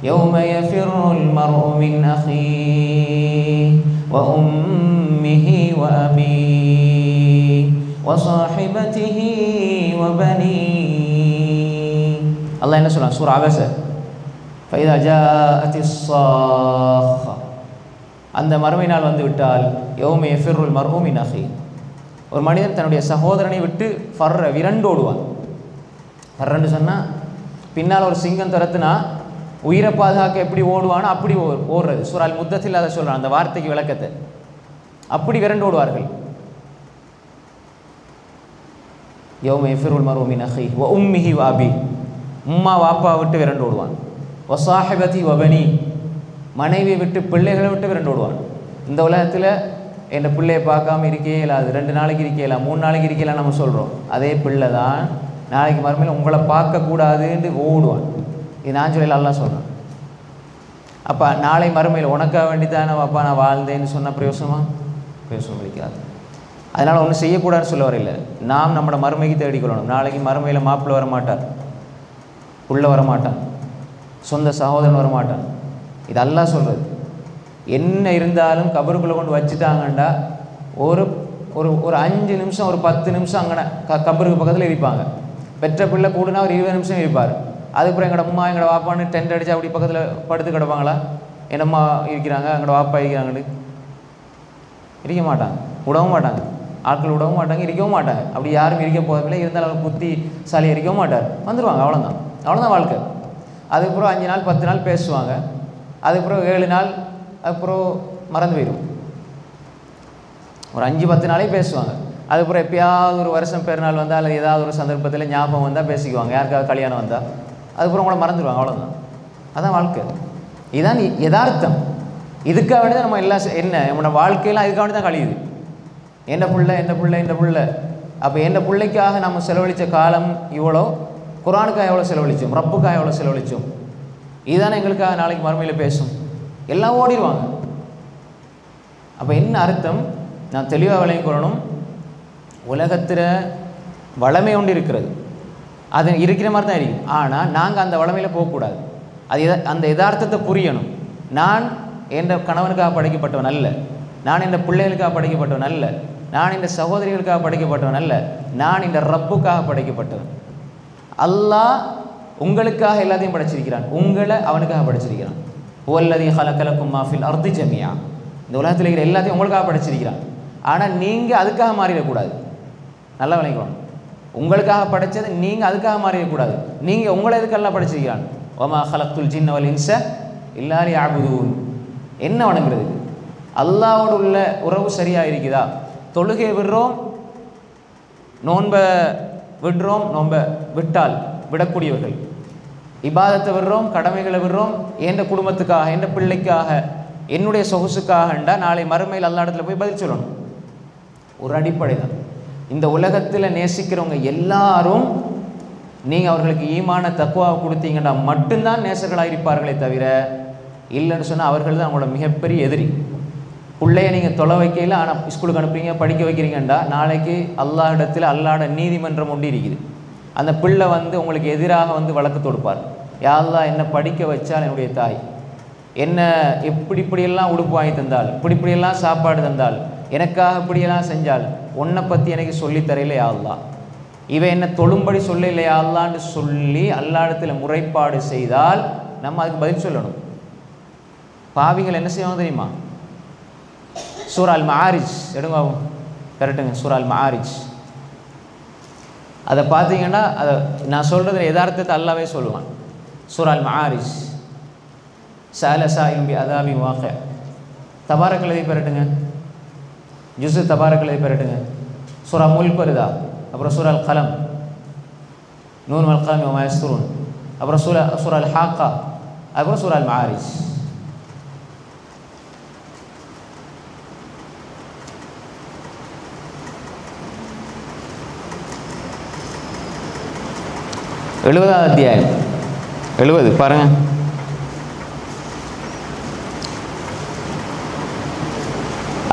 A: யௌம யஃபிருல் மர்உ மின் அஹீஹி வ உம்மிஹி வ அபீஹி வ ஸாஹிபதிஹி வ பனீஹி. அல்லாஹ் என்ன சொல்றான் சூரா அபஸ, ஃபஇதா ஜாஅத்திஸ் ஸாக்கா, அந்த மறுமை நாள் வந்து விட்டால், யௌம யஃபிருல் மர்உ மின் அஹீஹி, ஒரு மனிதன் தன்னுடைய சகோதரனை விட்டு விரண்டோடுவான். ஃபர்ரன்னு சொன்னால் பின்னால் ஒரு சிங்கம் துரத்துனா உயிரை பாதுகாக்க எப்படி ஓடுவானோ அப்படி ஓடுறது. சூரா அல் முத்தத்தில் அதை சொல்கிறான், அந்த வார்த்தைக்கு விளக்கத்தை. அப்படி விரண்டோடுவார்கள். யௌம யஃபிருல் மர்உ மின் அஹீஹி வ உம்மிஹி வ அபீஹி, உம்மா வாப்பா விட்டு விரண்டோடுவான். வ ஸாஹிபதி வ பனீ, மனைவியை விட்டு பிள்ளைகளை விட்டு விரண்டோடுவான். இந்த உலகத்தில் என் பிள்ளையை பார்க்காம இருக்கே இல்லாது, 2 நாளைக்கு இருக்கேலாம், 3 நாளைக்கு இருக்கேலாம் நம்ம சொல்கிறோம். அதே பிள்ளை தான் நாளைக்கு மறுமையில் உங்களை பார்க்கக்கூடாதுன்னு ஓடுவான். இது நான் சொல்லல, அல்லாஹ் சொல்கிறேன். அப்போ நாளை மறுமையில் உனக்காக வேண்டித்தானே அப்பா நான் வாழ்ந்தேன்னு சொன்னால் பிரயோசனமாக பிரயோசனம் அளிக்காது. அதனால் ஒன்றும் செய்யக்கூடாதுன்னு சொல்ல வரையில்லை, நாம் நம்மளோட மறுமைக்கு தேடிக்கொள்ளணும். நாளைக்கு மறுமையில் மாப்பிள்ளை வரமாட்டார், புள்ள வரமாட்டான், சொந்த சகோதரன் வரமாட்டான். இது அல்லாஹ் சொல்கிறது. என்ன இருந்தாலும் கபருக்குள்ளே கொண்டு வச்சுட்டாங்கண்டா ஒரு ஒரு ஒரு 5 நிமிஷம், ஒரு 10 நிமிஷம் அங்கே கபருக்கு பக்கத்தில் இருப்பாங்க. பெற்ற பிள்ளை கூடுனா ஒரு 20 நிமிஷம் இருப்பார். அதுக்கப்புறம் எங்களோட அம்மா எங்களோட வாப்பான்னு டென்ட் அடித்து அப்படி பக்கத்தில் படுத்து கிடப்பாங்களா? என்னம்மா இருக்கிறாங்க, எங்களோட வாப்பா இருக்கிறாங்கன்னு இருக்க மாட்டாங்க, விடவும் மாட்டாங்க. ஆட்கள் விடவும் மாட்டாங்க, இருக்கவும் மாட்டாங்க. அப்படி யாரும் இருக்க போவதில்லை. இருந்தாலும் அவர் புத்திசாலி இருக்கவும் மாட்டார், வந்துடுவாங்க. அவ்வளோதான் வாழ்க்கை. அதுக்கப்புறம் 5 நாள் 10 நாள் பேசுவாங்க, அதுக்கப்புறம் 7 நாள், அதுக்கப்புறம் மறந்து போயிடும். ஒரு 5-10 நாளே பேசுவாங்க. அதுக்கப்புறம் எப்பயாவது ஒரு வருஷம் பெருநாள் வந்தால் அல்லது ஏதாவது ஒரு சந்தர்ப்பத்தில் ஞாபகம் வந்தால் பேசிக்குவாங்க, யாருக்காவது கல்யாணம் வந்தால். அதுக்கப்புறம் உங்களை மறந்துடுவாங்க. அவ்வளோதான். அதான் வாழ்க்கை. இதுதான் யதார்த்தம். இதுக்காக வேண்டி தான் நம்ம நம்மளோட வாழ்க்கையெல்லாம் இதுக்காக வேண்டி தான் கழியுது. என்ன புள்ள. அப்போ என்ன பிள்ளைக்காக நம்ம செலவழித்த காலம் இவ்வளோ, குர்ஆனுக்காக எவ்வளோ செலவழித்தோம், ரப்புக்காக எவ்வளோ செலவழித்தோம். இதுதானே எங்களுக்காக நாளைக்கு மறுமையில் பேசும். எல்லாம் ஓடிடுவாங்க. அப்போ என்ன அர்த்தம்? நான் தெளிவாக விளங்கிக் கொள்ளணும். உலகத்தில் வளமை ஒன்று இருக்கிறது, அது இருக்கிற மாதிரி தான் இருக்கும். ஆனால் நாங்கள் அந்த வளமையில் போகக்கூடாது. அந்த யதார்த்தத்தை புரியணும். நான் என் கணவனுக்காக படைக்கப்பட்டவன் அல்ல, நான் என் பிள்ளைகளுக்காக படைக்கப்பட்டவன் அல்ல, நான் இந்த சகோதரிகளுக்காக படைக்கப்பட்டவன் அல்ல, நான் இந்த ரப்புக்காக படைக்கப்பட்டவன். அல்லாஹ் உங்களுக்காக எல்லாத்தையும் படைச்சிருக்கிறான், உங்களை அவனுக்காக படைச்சிருக்கிறான். வல்லதி ஹலகலக்கும் மா ஃபில் அர்தி ஜமியா, இந்த உலகத்தில் இருக்கிற எல்லாத்தையும் உங்களுக்காக படைச்சிருக்கிறான். ஆனால் நீங்கள் அதுக்காக மாறிடக்கூடாது. நல்லா விளங்கிக்கணும். உங்களுக்காக படைச்சது நீங்கள் அதுக்காக மாறிடக்கூடாது. நீங்கள் உங்களை எதுக்கெல்லாம் படைச்சிருக்கிறான். வமா ஹலக்துல் ஜின்ன வல் இன்ஸ இல்லா லியஅபுதூன். என்ன வணங்குறது? அல்லாஹ்வோடு உள்ள உறவு சரியாக இருக்குதா? தொழுகை விடுறோம், நோன்பை விடுறோம், நோன்பை விட்டால் விடக்கூடியவர்கள், இபாதத்தை விடுறோம், கடமைகளை விடுறோம், என் குடும்பத்துக்காக, என் பிள்ளைக்காக, என்னுடைய சொகுசுக்காகண்டா நாளை மறுமையில் அல்லா இடத்துல போய் பதில் சொல்லணும். ஒரு அடிப்படை தான். இந்த உலகத்தில் நேசிக்கிறவங்க எல்லாரும் நீங்கள் அவர்களுக்கு ஈமான தக்குவாவை கொடுத்தீங்கன்னா மட்டும்தான் நேசர்களாக இருப்பார்களே தவிர, இல்லைன்னு சொன்னால் அவர்கள் தான் அவங்களோட மிகப்பெரிய எதிரி. பிள்ளைய நீங்கள் தொலை வைக்கையில், ஆனால் ஸ்கூலுக்கு அனுப்புறீங்க, படிக்க வைக்கிறீங்கண்டா நாளைக்கு அல்லாஹ் இடத்துல அல்லாஹ்வோட நீதிமன்றம் ஒன்று இருக்குது. அந்த பிள்ளை உங்களுக்கு எதிராக வழக்கு தொடுப்பார். யா அல்லாஹ் என்னை படிக்க வச்சால் என்னுடைய தாய், என்ன இப்படியெல்லாம் உடுப்பு வாங்கி தந்தால், இப்படியெல்லாம் சாப்பாடு தந்தால், எனக்காக இப்படியெல்லாம் செஞ்சால், உன்னை பற்றி எனக்கு சொல்லித்தரையில யா அல்லாஹ், இவன் என்ன தொழும்படி சொல்ல இல்லையா அல்லான்னு சொல்லி அல்லாஹ்விடத்தில் முறைப்பாடு செய்தால் நம்ம அதுக்கு பதில் சொல்லணும். பாவிகள் என்ன செய்வாங்க தெரியுமா? சூரா அல் மஆரிஜ் எடுங்க, கரெக்டுங்க, சூரா அல் மஆரிஜ். அதை பார்த்தீங்கன்னா அதை நான் சொல்கிறதுல யதார்த்தத்தை அல்லாவே சொல்லுவான். சூரா அல் மஆரிஜ், சஅல ஸாயிலுன் பி அஸாபின் வாक़ி. தபாரக் லதி பெறட்டுங்க, ஜுஸ் தபாரக் லதி பெறட்டுங்க. சூரா முல்க் வருதா, அப்புறம் சூரா அல் கலம், நூன் வல் கலம் வமா யஸ்துரூன், அப்புறம் சூரா அல் ஹாக்கா, அப்புறம் சூரா அல் மஆரிஜ். எழுபதாவது அத்தியாயம், 70 பாருங்க.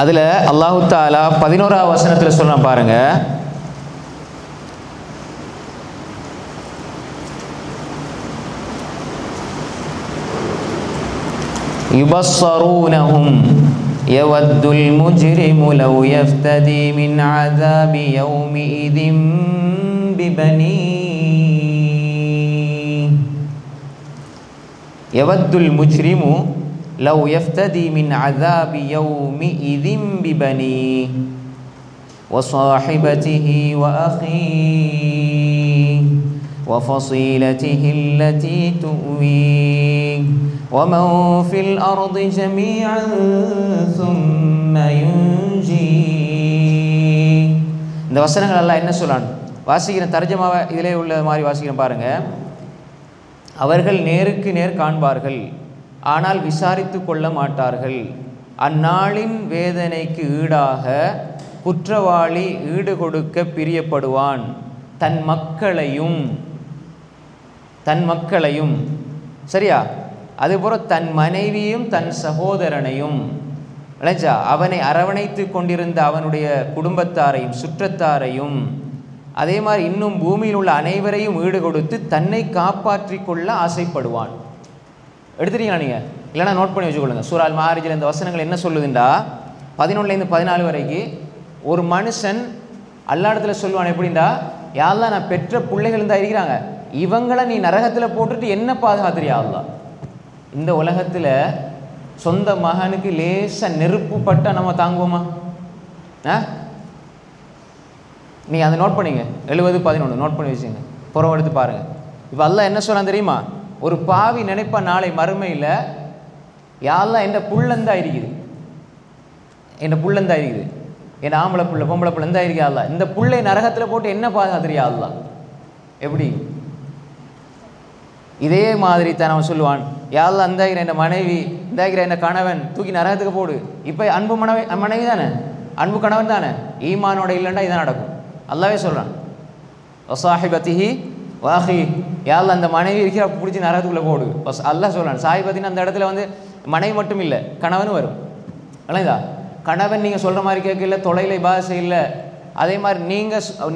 A: அதில் அல்லாஹு தஆலா 11ஆவது வசனத்தில் சொல்றான் பாருங்க. யுபஸ்ஸரூனஹும் யவத்துல் முஜ்ரிமு லவ் யஃப்ததி மின் அஸாபி யௌமிஇதின் பிபனீ. யவத்துல் முஜ்ரிமு லவ் யஃப்ததி மின் அஸாபி யௌமிஇதின் பிபனீ வஸாஹிபதிஹி வஅഖீஹி வஃஸீலதிஹி அல்லதி துவீஹி ومن في الأرض جميعا ثم ينجيه. இந்த வசனங்கள் எல்லாம் என்ன சொல்றான் வாசிக்கிற தர்ஜமாவை இதிலே உள்ள மாதிரி வாசிக்கிற பாருங்க. அவர்கள் நேருக்கு நேர் காண்பார்கள், ஆனால் விசாரித்து கொள்ள மாட்டார்கள். அந்நாளின் வேதனைக்கு ஈடாக குற்றவாளி ஈடு கொடுக்க பிரியப்படுவான். தன் மக்களையும் சரியா, அதுபோல தன் மனைவியும் தன் சகோதரனையும் விளைஞ்சா அவனை அரவணைத்து கொண்டிருந்த அவனுடைய குடும்பத்தாரையும் சுற்றத்தாரையும், அதே மாதிரி இன்னும் பூமியில் உள்ள அனைவரையும் ஈடு கொடுத்து தன்னை காப்பாற்றி கொள்ள ஆசைப்படுவான். எடுத்துட்டீங்களா நீங்கள்? இல்லைனா நோட் பண்ணி வச்சுக்கொள்ளுங்க. சூரா அல் மஆரிஜில் இந்த வசனங்கள் என்ன சொல்லுதுண்டா, 11லேருந்து 14 வரைக்கும் ஒரு மனுஷன் அல்லாஹ்விடத்தில் சொல்லுவான். எப்படின்னா, யா அல்லாஹ் நான் பெற்ற பிள்ளைகள் தான் இருக்கிறாங்க, இவங்களை நீ நரகத்தில் போட்டுட்டு என்ன பாதுகாத்துறியா அல்லாஹ்? இந்த உலகத்தில் சொந்த மகனுக்கு லேசாக நெருப்பு பட்டால் நம்ம தாங்குவோமா? நீங்கள் அதை நோட் பண்ணிங்க 70-11 நோட் பண்ணி வச்சுங்க, புறம் எடுத்து பாருங்கள். இப்போ அல்லாஹ் என்ன சொல்கிறான் தெரியுமா? ஒரு பாவி நினைப்பா நாளை மறுமையில், யா அல்லாஹ் என் புள்ளந்தா இருக்குது, என் புள்ளந்தா இருக்குது, என் ஆம்பளை புள்ள பொம்பளை புள்ள எந்தா இருக்கா அல்லாஹ், இந்த புள்ளை நரகத்தில் போட்டு என்ன பாதுகாத்துறியா அல்லாஹ்? எப்படி? இதே மாதிரி தான் அவன் சொல்லுவான், யா அல்லாஹ் இந்தாகிற என் மனைவி, இந்தாகிற என் கணவன் தூக்கி நரகத்துக்கு போடு. இப்போ அன்பு மனைவி தானே, அன்பு கணவன் தானே, ஈமானோட இல்லைன்னா இதான் நடக்கும். அல்லாவே சொல்கிறான், வசாஹிபத்திஹி வாஹி, யா அல்லாஹ் அந்த மனைவி இருக்கிற பிடிச்சி நரகத்துக்குள்ளே போடு. அல்லாஹ் சொல்கிறான். சாஹிபத்தின்னு அந்த இடத்துல வந்து மனைவி மட்டும் இல்லை, கணவனும் வரும். இல்லைதா? கணவன் நீங்கள் சொல்கிற மாதிரி கேட்கல, தொலைலை இபாதத் இல்லை. அதே மாதிரி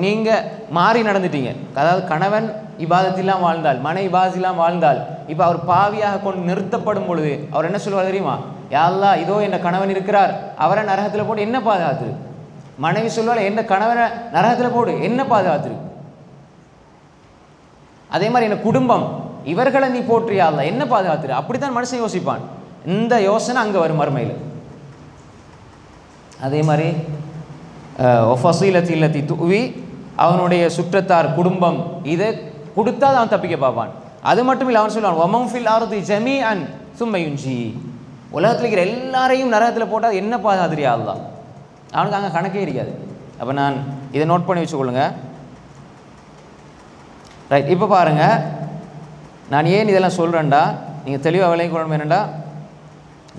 A: நீங்கள் மாறி நடந்துட்டீங்க. அதாவது கணவன் இபாதத்திலாம் வாழ்ந்தால், மனைவி இபாதத்திலாம் வாழ்ந்தால், இப்போ அவர் பாவியாக கொண்டு நிறுத்தப்படும் பொழுது அவர் என்ன சொல்லுவார் தெரியுமா? யா அல்லாஹ் இதோ என் கணவன் இருக்கிறார், அவரை நரகத்தில் போட்டு என்ன பாதுகாத்துரு. மனைவி சொல்லுவாள், என் கணவனை நரகத்தில் போடு, என்ன பாதுகாத்துரு. அதே மாதிரி என் குடும்பம், இவர்களை நீ போற்றியா அல்லாஹ், என்ன பாதுகாத்துரு. அப்படித்தான் மனுஷன் யோசிப்பான். இந்த யோசனை அங்கே வரும் மறுமையில். அதே மாதிரி ஒஃபசீலத்தி இல்லத்தி துவி, அவனுடைய சுற்றத்தார் குடும்பம், இதை கொடுத்தா அவன் தப்பிக்க பார்ப்பான். அது மட்டும் இல்லை, அவன் சொல்லுவான் ஒமஃபில் ஆரதி ஜமீஅன் சும்மையுஞ்சி, உலகத்தில் இருக்கிற எல்லாரையும் நரகத்தில் போட்டால் என்ன பாதுகாத்துறியா அல்லாஹ். அவனுக்கு அங்கே கணக்கே இருக்காது. அப்போ நான் இதை நோட் பண்ணி வச்சுக்கொள்ளுங்க. ரைட், இப்போ பாருங்கள், நான் ஏன் இதெல்லாம் சொல்கிறேன்டா, நீங்கள் தெளிவாக விளங்கிக் கொள்ளணும். என்னென்னா,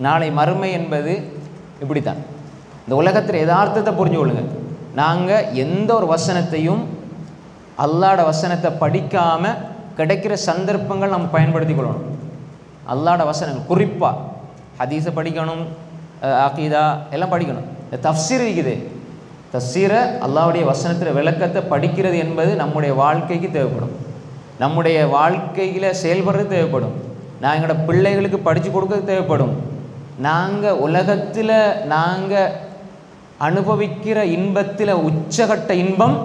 A: நாளை மறுமை என்பது இப்படித்தான். இந்த உலகத்தில் யதார்த்தத்தை புரிஞ்சு கொள்ளுங்க. நாங்கள் எந்த ஒரு வசனத்தையும் அல்லாஹ்வோட வசனத்தை படிக்காமல் கிடைக்கிற சந்தர்ப்பங்கள் நம்ம பயன்படுத்தி கொள்ளணும். அல்லாஹ்வோட வசனங்கள், குறிப்பாக ஹதீஸை படிக்கணும், அகீதா எல்லாம் படிக்கணும். இந்த தஃப்சீர் இருக்குது, தஃப்சீரை அல்லாஹ்வுடைய வசனத்தில் விளக்கத்தை படிக்கிறது என்பது நம்முடைய வாழ்க்கைக்கு தேவைப்படும், நம்முடைய வாழ்க்கையில் செயல்படுறது தேவைப்படும், நான் எங்களோட பிள்ளைகளுக்கு படித்து கொடுக்கறது தேவைப்படும். நாங்கள் உலகத்தில் நாங்கள் அனுபவிக்கிற இன்பத்தில் உச்சகட்ட இன்பம்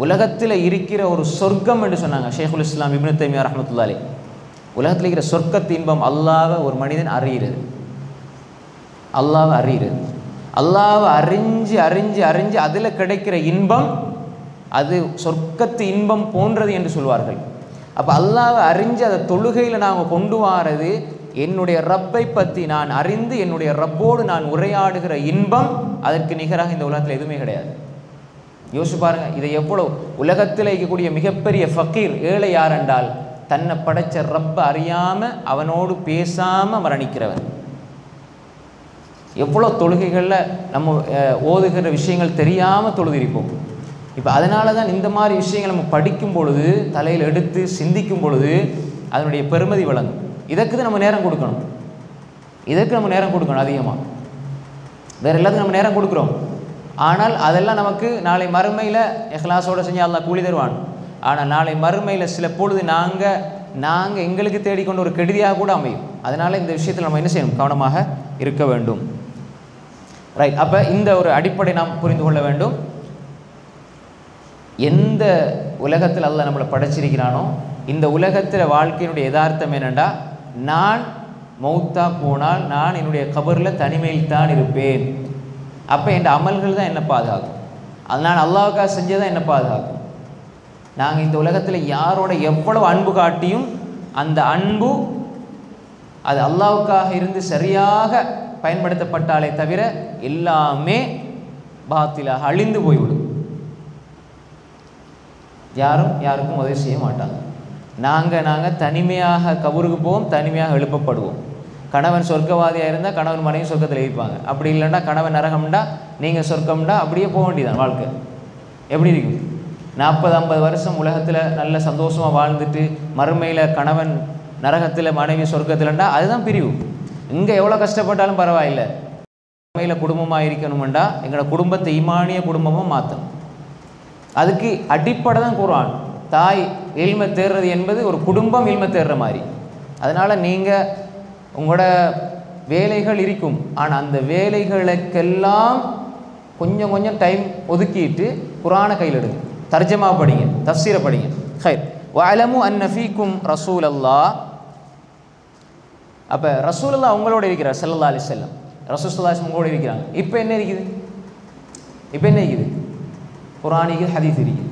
A: உலகத்தில் இருக்கிற ஒரு சொர்க்கம் என்று சொன்னாங்க ஷேகுல் இஸ்லாம் இப்னு தைமியா ரஹ்மத்துல்லாஹி அலைஹி. உலகத்தில் இருக்கிற சொர்க்கத்து இன்பம் அல்லாஹ்வை ஒரு மனிதன் அறிகிறது, அல்லாஹ்வை அறிகிறது. அல்லாஹ்வை அறிஞ்சு அறிஞ்சு அறிஞ்சு அதில் கிடைக்கிற இன்பம் அது சொர்க்கத்து இன்பம் போன்றது என்று சொல்வார்கள். அப்போ அல்லாஹ்வை அறிஞ்சு அதை தொழுகையில் நாங்கள் கொண்டு வாரது, என்னுடைய ரப்பை பற்றி நான் அறிந்து என்னுடைய ரப்போடு நான் உரையாடுகிற இன்பம், அதற்கு நிகராக இந்த உலகத்தில் எதுவுமே கிடையாது. யோசிச்சு பாருங்கள், இதை எவ்வளோ உலகத்தில் இருக்கக்கூடிய மிகப்பெரிய ஃபக்கீர், ஏழை யார் என்றால் தன்னை படைச்ச ரப்பை அறியாமல் அவனோடு பேசாமல் மரணிக்கிறவன். எவ்வளோ தொழுகைகளில் நம்ம ஓதுகிற விஷயங்கள் தெரியாமல் தொழுதிருப்போம். இப்போ அதனால தான் இந்த மாதிரி விஷயங்கள் நம்ம படிக்கும் பொழுது, தலையில் எடுத்து சிந்திக்கும் பொழுது அதனுடைய பெருமதி வழங்கும். இதற்கு தான் நம்ம நேரம் கொடுக்கணும், இதற்கு நம்ம நேரம் கொடுக்கணும் அதிகமாக. வேறு எல்லாத்துக்கும் நம்ம நேரம் கொடுக்குறோம், ஆனால் அதெல்லாம் நமக்கு நாளை மறுமையில் இஹ்லாஸோடு செஞ்சு அல்லாஹ் கூலி தருவான். ஆனால் நாளை மறுமையில் சில பொழுது நாங்கள் எங்களுக்கு தேடிக்கொண்டு ஒரு கெடுதியாக கூட அமையும். அதனால் இந்த விஷயத்தில் நம்ம என்ன செய்யணும், கவனமாக இருக்க வேண்டும். ரைட், அப்போ இந்த ஒரு அடிப்படை நாம் புரிந்து கொள்ள வேண்டும். எந்த உலகத்தில் அல்லாஹ் நம்மளை படைச்சிருக்கிறானோ, இந்த உலகத்தில் வாழ்க்கையினுடைய யதார்த்தம் என்னென்னா, நான் மௌத்தா போனால் நான் என்னுடைய கபரில் தனிமையில் தான் இருப்பேன். அப்போ என் அமல்கள் தான் என்ன பாதுகாக்கும், அது நான் அல்லாஹ்வுக்காக செஞ்சதான் என்ன பாதுகாக்கும். நாங்கள் இந்த உலகத்தில் யாரோட எவ்வளவு அன்பு காட்டியும் அந்த அன்பு அது அல்லாஹ்வுக்காக இருந்து சரியாக பயன்படுத்தப்பட்டாலே தவிர எல்லாமே பாத்திலாக அழிந்து போய்விடும். யாருக்கும் உதவி செய்ய மாட்டாங்க. நாங்கள் தனிமையாக கபருக்கு போவோம், தனிமையாக எழுப்பப்படுவோம். கணவன் சொர்க்கவாதியாக இருந்தால் கணவன் மனைவி சொர்க்கத்தில் இருப்பாங்க. அப்படி இல்லைன்னா கணவன் நரகம்டா நீங்கள் சொர்க்கம்டா, அப்படியே போக வேண்டியதான் வாழ்க்கை. எப்படி இருக்கும்? 40-50 வருஷம் உலகத்தில் நல்ல சந்தோஷமாக வாழ்ந்துட்டு மறுமையில் கணவன் நரகத்தில் மனைவி சொர்க்கத்தில்ண்டா அதுதான் பிரிவு. இங்கே எவ்வளோ கஷ்டப்பட்டாலும் பரவாயில்லை, மறுமையில் குடும்பமாக இருக்கணுமெண்டா எங்களோட குடும்பத்தை ஈமானிய குடும்பமாக மாற்றணும். அதுக்கு அடிப்படை தான் குர்ஆன். தாய் இல்மை தேடுறது என்பது ஒரு குடும்பம் இல்மை தேடுற மாதிரி. அதனால் நீங்கள் உங்களோட வேலைகள் இருக்கும், ஆனால் அந்த வேலைகளுக்கெல்லாம் கொஞ்சம் கொஞ்சம் டைம் ஒதுக்கிட்டு குர்ஆனை கையில் எடுங்க, தர்ஜமா படிங்க, தஃப்சீரை படிங்க. ஹைர் வஅலமு அன்ன ஃபீக்கும் ரசூலல்லாஹ். அப்போ ரசூலுல்லாஹ் உங்களோட இருக்கிறார் ஸல்லல்லாஹு அலைஹி வஸல்லம். ரசூல் ஸல்லல்லாஹு அலைஹி வஸல்லம் உங்களோட இருக்கிறாங்க. இப்போ என்ன இருக்குது? குர்ஆனுக்கு ஹதீஸ் இருக்குது,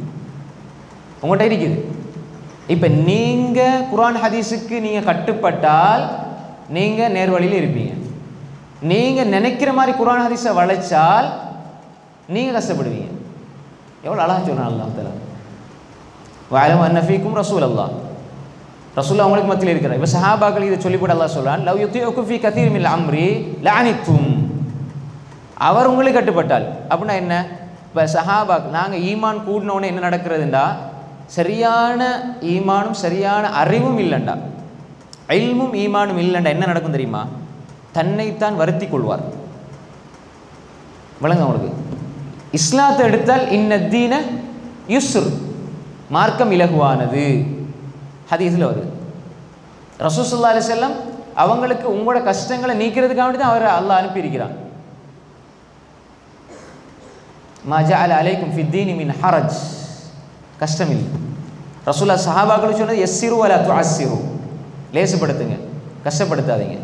A: உங்கள்கிட்ட இருக்குது. இப்போ நீங்கள் குர்ஆன் ஹதீஸுக்கு நீங்கள் கட்டுப்பட்டால் நீங்கள் நேர்வழியில் இருப்பீங்க. நீங்கள் நினைக்கிற மாதிரி குர்ஆன் ஹதீஸை வளைச்சால் நீங்கள் கஷ்டப்படுவீங்க. எவ்வளோ அழகாக சொல்கிறான் அல்லாஹ் தஆலா, வஅலமு அன்ன ஃபீக்கும் ரசூலல்லாஹ், ரசூலுல்லாஹ் அவங்களுக்கு மத்தியில் இருக்கிறார். இப்போ சஹாபாக்கள் இதை சொல்லிவிட்டு அல்லாஹ் சொல்கிறான், லவ் யுத்தியுக்கும் ஃபீ கதீர் மினல் அம்ரி லஅனித்தும், அவர் உங்களுக்கு கட்டுப்பட்டால். அப்படின்னா என்ன? இப்போ சஹாபாக்கள் நாங்கள் ஈமான் கூடினோடனே என்ன நடக்கிறதுண்டா, சரியான ஈமானும் சரியான அறிவும் இல்லைண்டா, இல்மும் ஈமானும் இல்லைண்டா என்ன நடக்கும் தெரியுமா? தன்னைத்தான் வருத்தி கொள்வார். விளங்க உங்களுக்கு, இஸ்லாத்தை எடுத்தால் இன்னத்தீன யுஸ்ர், மார்க்கம் இலகுவானது, ஹதீஸில் வருது. ரசூல் ஸல்லல்லாஹு அலைஹி வஸல்லம் அவங்களுக்கு உங்களோட கஷ்டங்களை நீக்கிறதுக்காக தான் அவர் அல்லாஹ் அனுப்பியிருக்கிறான். மா ஜஅல அலைக்கும் ஃபித்தீனி மின் ஹரஜ், கஷ்டம் இல்லை. ரசூலுல்லாஹ் சஹாபாக்களுக்கு சொன்னது யஸ்ஸிரு வலா துஅஸ்ஸிரு, லேசுப்படுத்துங்க, கஷ்டப்படுத்தாதீங்க.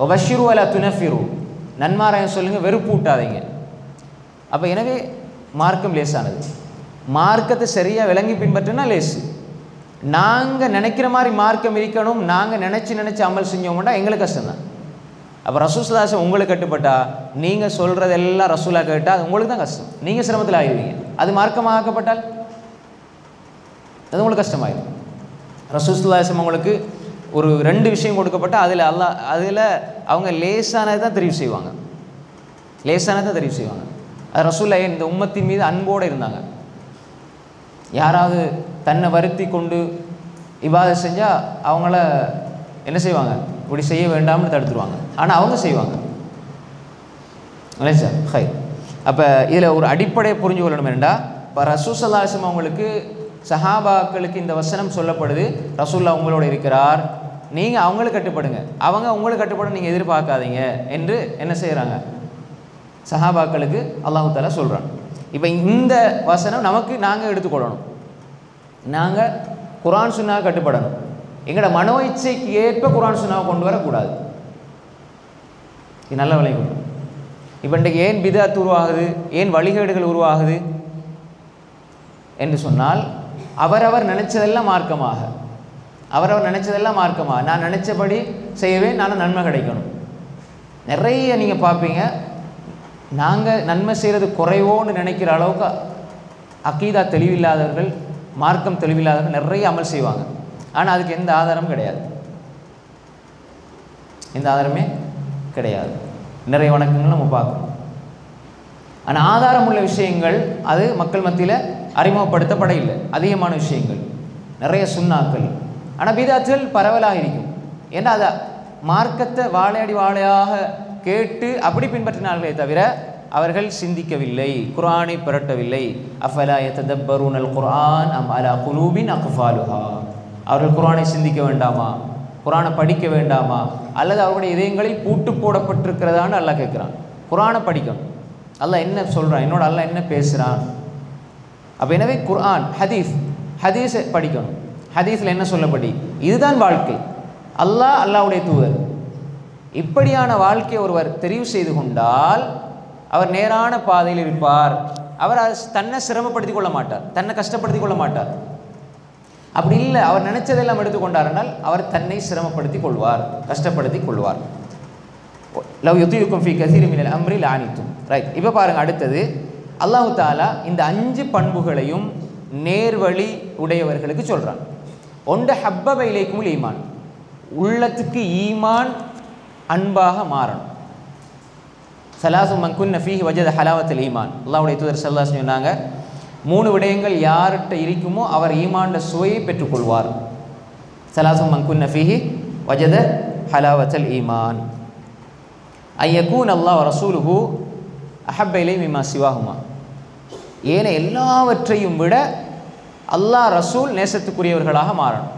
A: வபஷ்ஷிரு வலா துனஃபிரு, நன்மாராயம் சொல்லுங்கள், வெறுப்பு ஊட்டாதீங்க. அப்போ எனவே மார்க்கம் லேசானது. மார்க்கத்தை சரியாக விளங்கி பின்பற்றினா லேசு. நாங்கள் நினைக்கிற மாதிரி மார்க்கம் இருக்கணும், நாங்கள் நினச்சி அமல் செஞ்சோம்னா எங்களுக்கு கஷ்டம்தான். அப்போ ரசூல் ஸல்லல்லாஹு அலைஹி வஸல்லம் உங்களுக்கு கட்டுப்பட்டா, நீங்கள் சொல்கிறதெல்லாம் ரசூலா கேட்டால் அது உங்களுக்கு தான் கஷ்டம், நீங்கள் சிரமத்தில் ஆகிடுவீங்க. அது மார்க்கமாக்கப்பட்டால் அது உங்களுக்கு கஷ்டமாயிடும். ரசூல் ஸல்லல்லாஹு அலைஹி வஸல்லம் உங்களுக்கு ஒரு 2 விஷயம் கொடுக்கப்பட்டால் அதில் அவங்க லேசானதை தான் தெரிவு செய்வாங்க, லேசானதை தான் தெரிவு செய்வாங்க. அது ரசூலுல்லாஹ் இந்த உம்மத்தின் மீது அன்போடு இருந்தாங்க. யாராவது தன்னை வருத்தி கொண்டு இபாதத் செஞ்சால் அவங்கள என்ன செய்வாங்க, இப்படி செய்ய வேண்டாம்னு தடுத்துருவாங்க. ஆனால் அவங்க செய்வாங்க. இல்லை சார், ஹை. அப்போ இதில் ஒரு அடிப்படையை புரிஞ்சு கொள்ளணும் என்னென்னா, இப்போ ரசூல் ஸல்லல்லாஹு அலைஹி வஸல்லம் அவங்களுக்கு சஹாபாக்களுக்கு இந்த வசனம் சொல்லப்படுது, ரசூலுல்லாஹ் உங்களோட இருக்கிறார், நீங்கள் அவங்களுக்கு கட்டுப்படுங்க, அவங்க உங்களுக்கு கட்டுப்பட நீங்கள் எதிர்பார்க்காதீங்க என்று என்ன செய்கிறாங்க, சஹாபாக்களுக்கு அல்லாஹ் தஆலா சொல்கிறான். இப்போ இந்த வசனம் நமக்கு நாங்கள் எடுத்துக்கொள்ளணும், நாங்கள் குர்ஆன் சுன்னாவை கட்டுப்படணும். எங்களோட மனோ இச்சைக்கு ஏற்ப குர்ஆன் சுன்னாவை கொண்டு வரக்கூடாது. இது நல்ல விளைவு. இப்போ இன்றைக்கு ஏன் பிதஅத் உருவாகுது, ஏன் வழிகேடுகள் உருவாகுது என்று சொன்னால், அவரவர் நினைச்சதெல்லாம் மார்க்கமாக, அவரவர் நினைச்சதெல்லாம் மார்க்கமாக, நான் நினச்சபடி செய்வேன், நான் நன்மை கிடைக்கணும். நிறைய நீங்கள் பார்ப்பீங்க, நாங்கள் நன்மை செய்கிறது குறைவோன்னு நினைக்கிற அளவுக்கு அக்கீதா தெளிவில்லாதவர்கள், மார்க்கம் தெளிவில்லாதவர்கள் நிறைய அமல் செய்வாங்க. ஆனால் அதுக்கு எந்த ஆதாரமும் கிடையாது, எந்த ஆதாரமே கிடையாது. நிறைய வணக்கங்கள் நம்ம பார்க்கணும். ஆனால் ஆதாரம் உள்ள விஷயங்கள் அது மக்கள் மத்தியில் அறிமுகப்படுத்தப்பட இல்லை. அதிகமான விஷயங்கள் நிறைய சுன்னாக்கள், ஆனால் பிதாத்துகள் பரவலாக இருக்கும். ஏன்னா அதை மார்க்கத்தை வாழையடி வாழையாக கேட்டு அப்படி பின்பற்றினார்களே தவிர அவர்கள் சிந்திக்கவில்லை, குர்ஆனை புரட்டவில்லை. அஃபலா யததப்பரூனல் குர்ஆன் அம் அலா குலூபின் அக்ஃபாலுஹா, அவர்கள் குர்ஆனை சிந்திக்க வேண்டாமா, குர்ஆனை படிக்க வேண்டாமா, அல்லது அவருடைய இதயங்களில் பூட்டு போடப்பட்டிருக்கிறதான்னு அல்லாஹ் கேட்குறான். குர்ஆனை படிக்கணும், அல்லாஹ் என்ன சொல்கிறான், என்னோட அல்லாஹ் என்ன பேசுகிறான். அப்போ எனவே குர்ஆன் ஹதீஸை படிக்கணும். ஹதீஸில் என்ன சொல்லப்படி, இதுதான் வாழ்க்கை, அல்லாஹ்வுடைய தூதர், இப்படியான வாழ்க்கையை ஒருவர் தெரிவு செய்து கொண்டால் அவர் நேரான பாதையில் இருப்பார். அவர் தன்னை சிரமப்படுத்திக் கொள்ள மாட்டார், தன்னை கஷ்டப்படுத்திக் கொள்ள மாட்டார். அப்படி இல்லை, அவர் நினைச்சதெல்லாம் எடுத்துக்கொண்டார் என்றால் அவர் தன்னை சிரமப்படுத்திக் கொள்வார், கஷ்டப்படுத்திக் கொள்வார். லவ் யுத்தியுக்கும் ஃபீ கஸீரின் மினல் அம்ரி லஅனித்தும். ரைட். இப்போ பாருங்கள், அடுத்தது அல்லாஹ் தஆலா இந்த 5 பண்புகளையும் நேர்வழி உடையவர்களுக்கு சொல்கிறான். ஒன்று ஹப்பப இலைக்குமுல் ஈமான், உள்ளத்துக்கு ஈமான் அன்பாக மாறணும். சலாசு மன் குன்ன ஃபீஹி வஜத ஹலாவத்துல் ஈமான், அல்லாஹ்வுடைய தூதர் ஸல்லல்லாஹு அலைஹி வஸல்லம் சொன்னாங்க, 3 விடயங்கள் யார்கிட்ட இருக்குமோ அவர் ஈமான்ல சுவையை பெற்றுக்கொள்வார். சலாசு மன் குன்ன ஃபீஹி வஜத ஹலாவத்துல் ஈமான் ஐயக்கூன் அல்லாஹ் வ ரசூலுஹு அஹப்ப இலைஹி மிம்மா சிவாஹுமா, ஏன எல்லாவற்றையும் விட அல்லாஹ் ரசூல் நேசத்துக்குரியவர்களாக மாறணும்.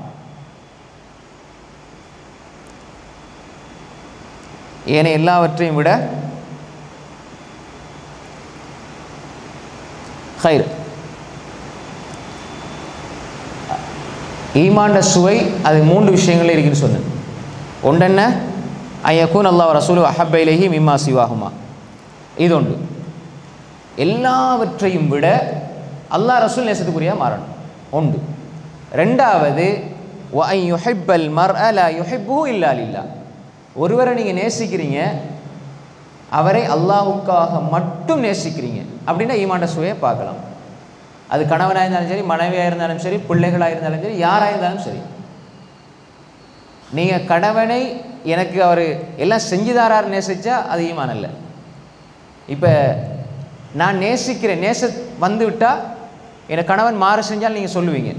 A: ஏன எல்லாவற்றையும் விட ஹைர், ஈமான்ட சுவை அது 3 விஷயங்களே இருக்குன்னு சொன்னேன். ஒன்று என்ன, ஐயக்கூன் அல்லாஹ் ரசூலு அஹப்ப இலைஹி மிம்மா சிவாஹுமா, இது ஒன்று. எல்லாவற்றையும் விட அல்லாஹ் ரசூல் நேசத்துக்குரியாக மாறணும். ஒன்று. ரெண்டாவது வஅன் யுஹிப்பல் மர்அ லா யுஹிப்புஹு இல்லா லில்லாஹ். ஒருவரை நீங்கள் நேசிக்கிறீங்க, அவரை அல்லாஹ்வுக்காக மட்டும் நேசிக்கிறீங்க அப்படின்னா ஈமான்ட சுவையை பார்க்கலாம். அது கணவனாக இருந்தாலும் சரி, மனைவியாக இருந்தாலும் சரி, பிள்ளைகளாக இருந்தாலும் சரி, யாராக இருந்தாலும் சரி. நீங்கள் கணவனை எனக்கு அவர் எல்லாம் செஞ்சுதாரார் நேசித்தா அது ஈமான் அல்ல. இப்போ நான் நேசிக்கிறேன், வந்து விட்டால் எனக்கு கணவன் மாறு செஞ்சால் நீங்கள் சொல்லுவீங்க,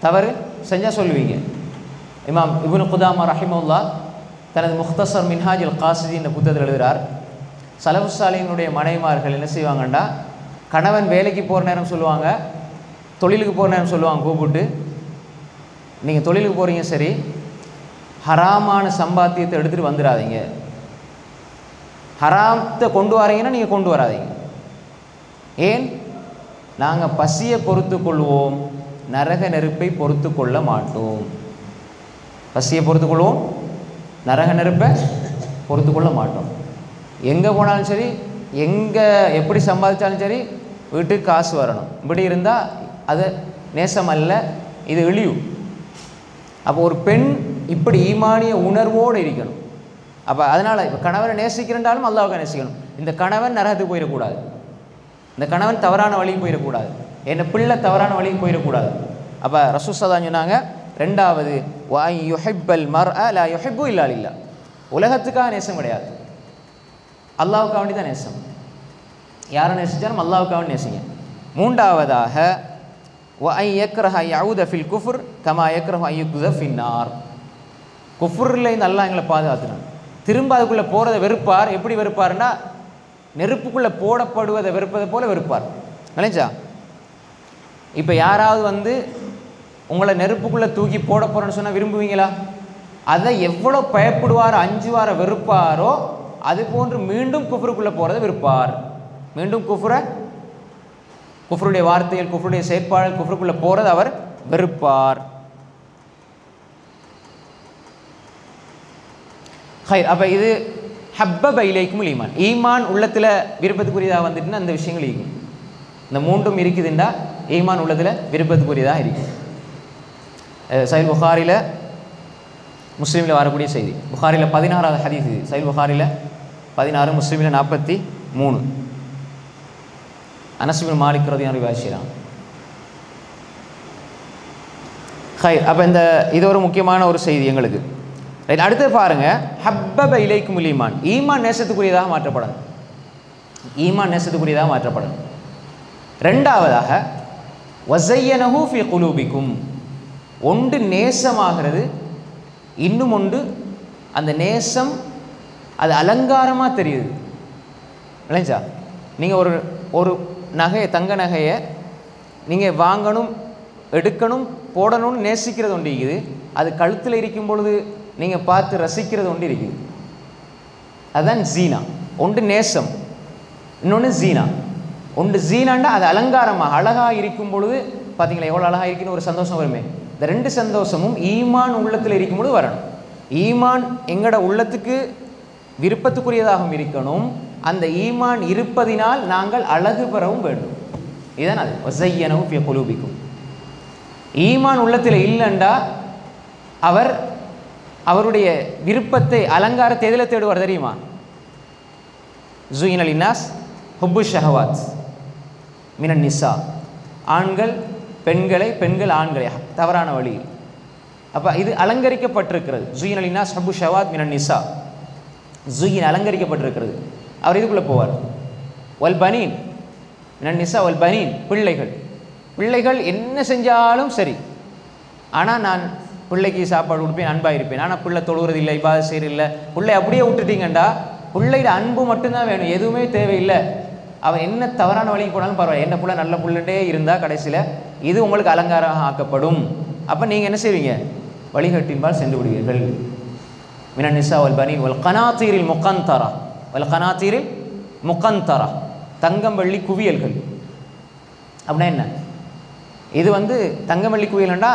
A: தவறு செஞ்சால் சொல்லுவீங்க. இமாம் இப்னு குதாமா ரஹிமஹுல்லாஹ் தனது முக்தசர் மின்ஹாஜுல் காசிதி என்ற புத்தகத்தில் எழுதுகிறார், சலஃபுஸ் ஸாலிஹீனுடைய மனைவிமார்கள் என்ன செய்வாங்கண்டா, கணவன் வேலைக்கு போகிற நேரம் சொல்லுவாங்க, தொழிலுக்கு போகிற நேரம் சொல்லுவாங்க, கூப்பிட்டு நீங்கள் தொழிலுக்கு போகிறீங்க சரி, ஹராமான சம்பாத்தியத்தை எடுத்துகிட்டு வந்துடாதீங்க, ஹராத்தை கொண்டு வரீங்கன்னா நீங்கள் கொண்டு வராதீங்க. ஏன்? நாங்கள் பசியை பொறுத்து கொள்வோம், நரக நெருப்பை பொறுத்து கொள்ள மாட்டோம். பசியை பொறுத்து கொள்வோம், நரக நெருப்பை பொறுத்து கொள்ள மாட்டோம். எங்கே போனாலும் சரி, எங்கே எப்படி சம்பாதிச்சாலும் சரி, வீட்டுக்கு காசு வரணும். இப்படி இருந்தால் அது நேசம் அல்ல, இது இழிவு. அப்போ ஒரு பெண் இப்படி ஈமானிய உணர்வோடு இருக்கணும். அப்போ அதனால் இப்போ கணவனை நேசிக்கிறேன்றாலும் அல்லாஹ்வை நேசிக்கணும். இந்த கணவன் நரகத்துக்கு போயிடக்கூடாது, இந்த கணவன் தவறான வழிக்கு போயிடக்கூடாது, என்ன பிள்ளை தவறான வழிக்கு போயிடக்கூடாது. அப்போ ரசூல் ஸல்லல்லாஹு சொன்னாங்க, ரெண்டாவது வஅன் யுஹிப்பல் மர்அ லா யுஹிப்பு இல்லா லில்லாஹ். உலகத்துக்காக நேசம் கிடையாது, அல்லாஹ்வுக்காக வேண்டி தான் நேசம். யாரை நேசித்தாலும் அல்லாஹ்வுக்காக வேண்டி நேசிங்க. மூன்றாவதாக வஅன் யக்ரஹ யஊத ஃபில் குஃப்ர் கமா யக்ரஹு அன் யுக்ஸஃப ஃபின்னார். குஃப்ரில் இந்த அல்லாஹ் எங்களை பாதுகாத்துனான். திரும்ப அதுக்குள்ளே போகிறத வெறுப்பார். எப்படி வெறுப்பார்னா, நெருப்புக்குள்ளே போடப்படுவதை வெறுப்பதை போல வெறுப்பார். நினைச்சா இப்போ யாராவது உங்களை நெருப்புக்குள்ளே தூக்கி போட போகிறேன்னு சொன்னால் விரும்புவீங்களா? அதை எவ்வளோ பயப்படுவார், அஞ்சுவார வெறுப்பாரோ அது போன்று மீண்டும் குஃப்ருக்குள்ளே போகிறத வெறுப்பார். மீண்டும் குஃப்ருடைய வார்த்தைகள், குஃப்ருடைய செயற்பாடுகள், குஃப்ருக்குள்ளே போகிறது அவர் வெறுப்பார். ஹைர். அப்போ இது ஹப்பப இலைக்கும் ஈமான். ஈமான் உள்ளத்தில் விருப்பத்துக்குரியதாக வந்துட்டுன்னா அந்த விஷயங்கள் இருக்கும். இந்த மூன்றும் இருக்குதுண்டா ஈமான் உள்ளத்தில் விருப்பத்துக்குரியதாக இருக்கும். சஹீஹ் புகாரியில், முஸ்லீமில் வரக்கூடிய செய்தி. புகாரியில் 16வது ஹதீஸ் இது. சஹீஹ் புகாரியில் 16, முஸ்லீமில் 43. அனஸ் இப்னு மாலிக் ரலியல்லாஹு அன்ஹு ரிவாயத். ஹைர். அப்போ இது ஒரு முக்கியமான ஒரு செய்தி எங்களுக்கு. ரைட். அடுத்து பாருங்கள், ஹப்பப இலைக்குமுல் ஈமான். ஈமான் நேசத்துக்குரியதாக மாற்றப்படணும். ஈமான் நேசத்துக்குரியதாக மாற்றப்படணும். ரெண்டாவதாக வஸய்யனஹு ஃபீ குலூபிக்கும். ஒன்று நேசமாகிறது, இன்னும் ஒன்று அந்த நேசம் அது அலங்காரமாக தெரியுது. இல்லைங்களா? நீங்கள் ஒரு நகையை, தங்க நகையை நீங்கள் வாங்கணும், எடுக்கணும், போடணும்னு நேசிக்கிறது ஒன்று இருக்குது. அது கழுத்தில் இருக்கும் பொழுது நீங்கள் பார்த்து ரசிக்கிறது ஒன்று இருக்குது. அதுதான் ஜீனா. ஒன்று நேசம், இன்னொன்று ஜீனா. ஒன்று ஜீனாண்டா அது அலங்காரமாக அழகாக இருக்கும் பொழுது பார்த்தீங்களா எவ்வளோ அழகாக இருக்குன்னு ஒரு சந்தோஷம் வருமே. இந்த ரெண்டு சந்தோஷமும் ஈமான் உள்ளத்தில் இருக்கும் பொழுது வரணும். ஈமான் எங்களோட உள்ளத்துக்கு விருப்பத்துக்குரியதாகவும் இருக்கணும். அந்த ஈமான் இருப்பதினால் நாங்கள் அழகு பெறவும் வேண்டும். இதுதான் அது. வஸய்யனஹு ஃபீ குலூபிக்கும். ஈமான் உள்ளத்தில் இல்லைண்டா அவருடைய விருப்பத்தை, அலங்காரத்தை எதில் தேடுவார் தெரியுமா? ஸுய்யின லின்னாஸ் ஹுப்பு ஷஹவாத் மினன் நிசா. ஆண்கள் பெண்களை, பெண்கள் ஆண்களை தவறான வழியில். அப்போ இது அலங்கரிக்கப்பட்டிருக்கிறது. ஸுய்யின லின்னாஸ் ஹுப்பு ஷஹவாத் மினன் நிசா. ஸுய்யின் அலங்கரிக்கப்பட்டிருக்கிறது. அவர் இதுக்குள்ளே போவார். வல் பனீன் மினன் நிசா வல் பனீன். பிள்ளைகள் என்ன செஞ்சாலும் சரி, ஆனால் நான் பிள்ளைக்கு சாப்பாடு கொடுப்பேன், அன்பாக இருப்பேன். ஆனால் பிள்ளை தொழுகிறது இல்லை, இபாதத் செய்யறதில்லை, பிள்ளை அப்படியே விட்டுட்டீங்கண்டா பிள்ளையோட அன்பு மட்டும்தான் வேணும், எதுவுமே தேவையில்லை. அவன் என்ன தவறான வழிக்கு போனாலும் பரவாயில்ல, என்ன பிள்ளை நல்ல பிள்ளைண்டே இருந்தால் கடைசியில் இது உங்களுக்கு அலங்காரம் ஆக்கப்படும். அப்போ நீங்கள் என்ன செய்வீங்க? வழிகட்டின்பால் சென்று விடுவீர்கள். மினன் நிசா வல் பனீன் வல் கனாத்தீரில் முகந்தரா. வல் கனாத்தீரில் முகந்தரா, தங்கம் வெள்ளி குவியல்கள். அப்படின்னா என்ன? இது தங்கம் வெள்ளி குவியல்ண்டா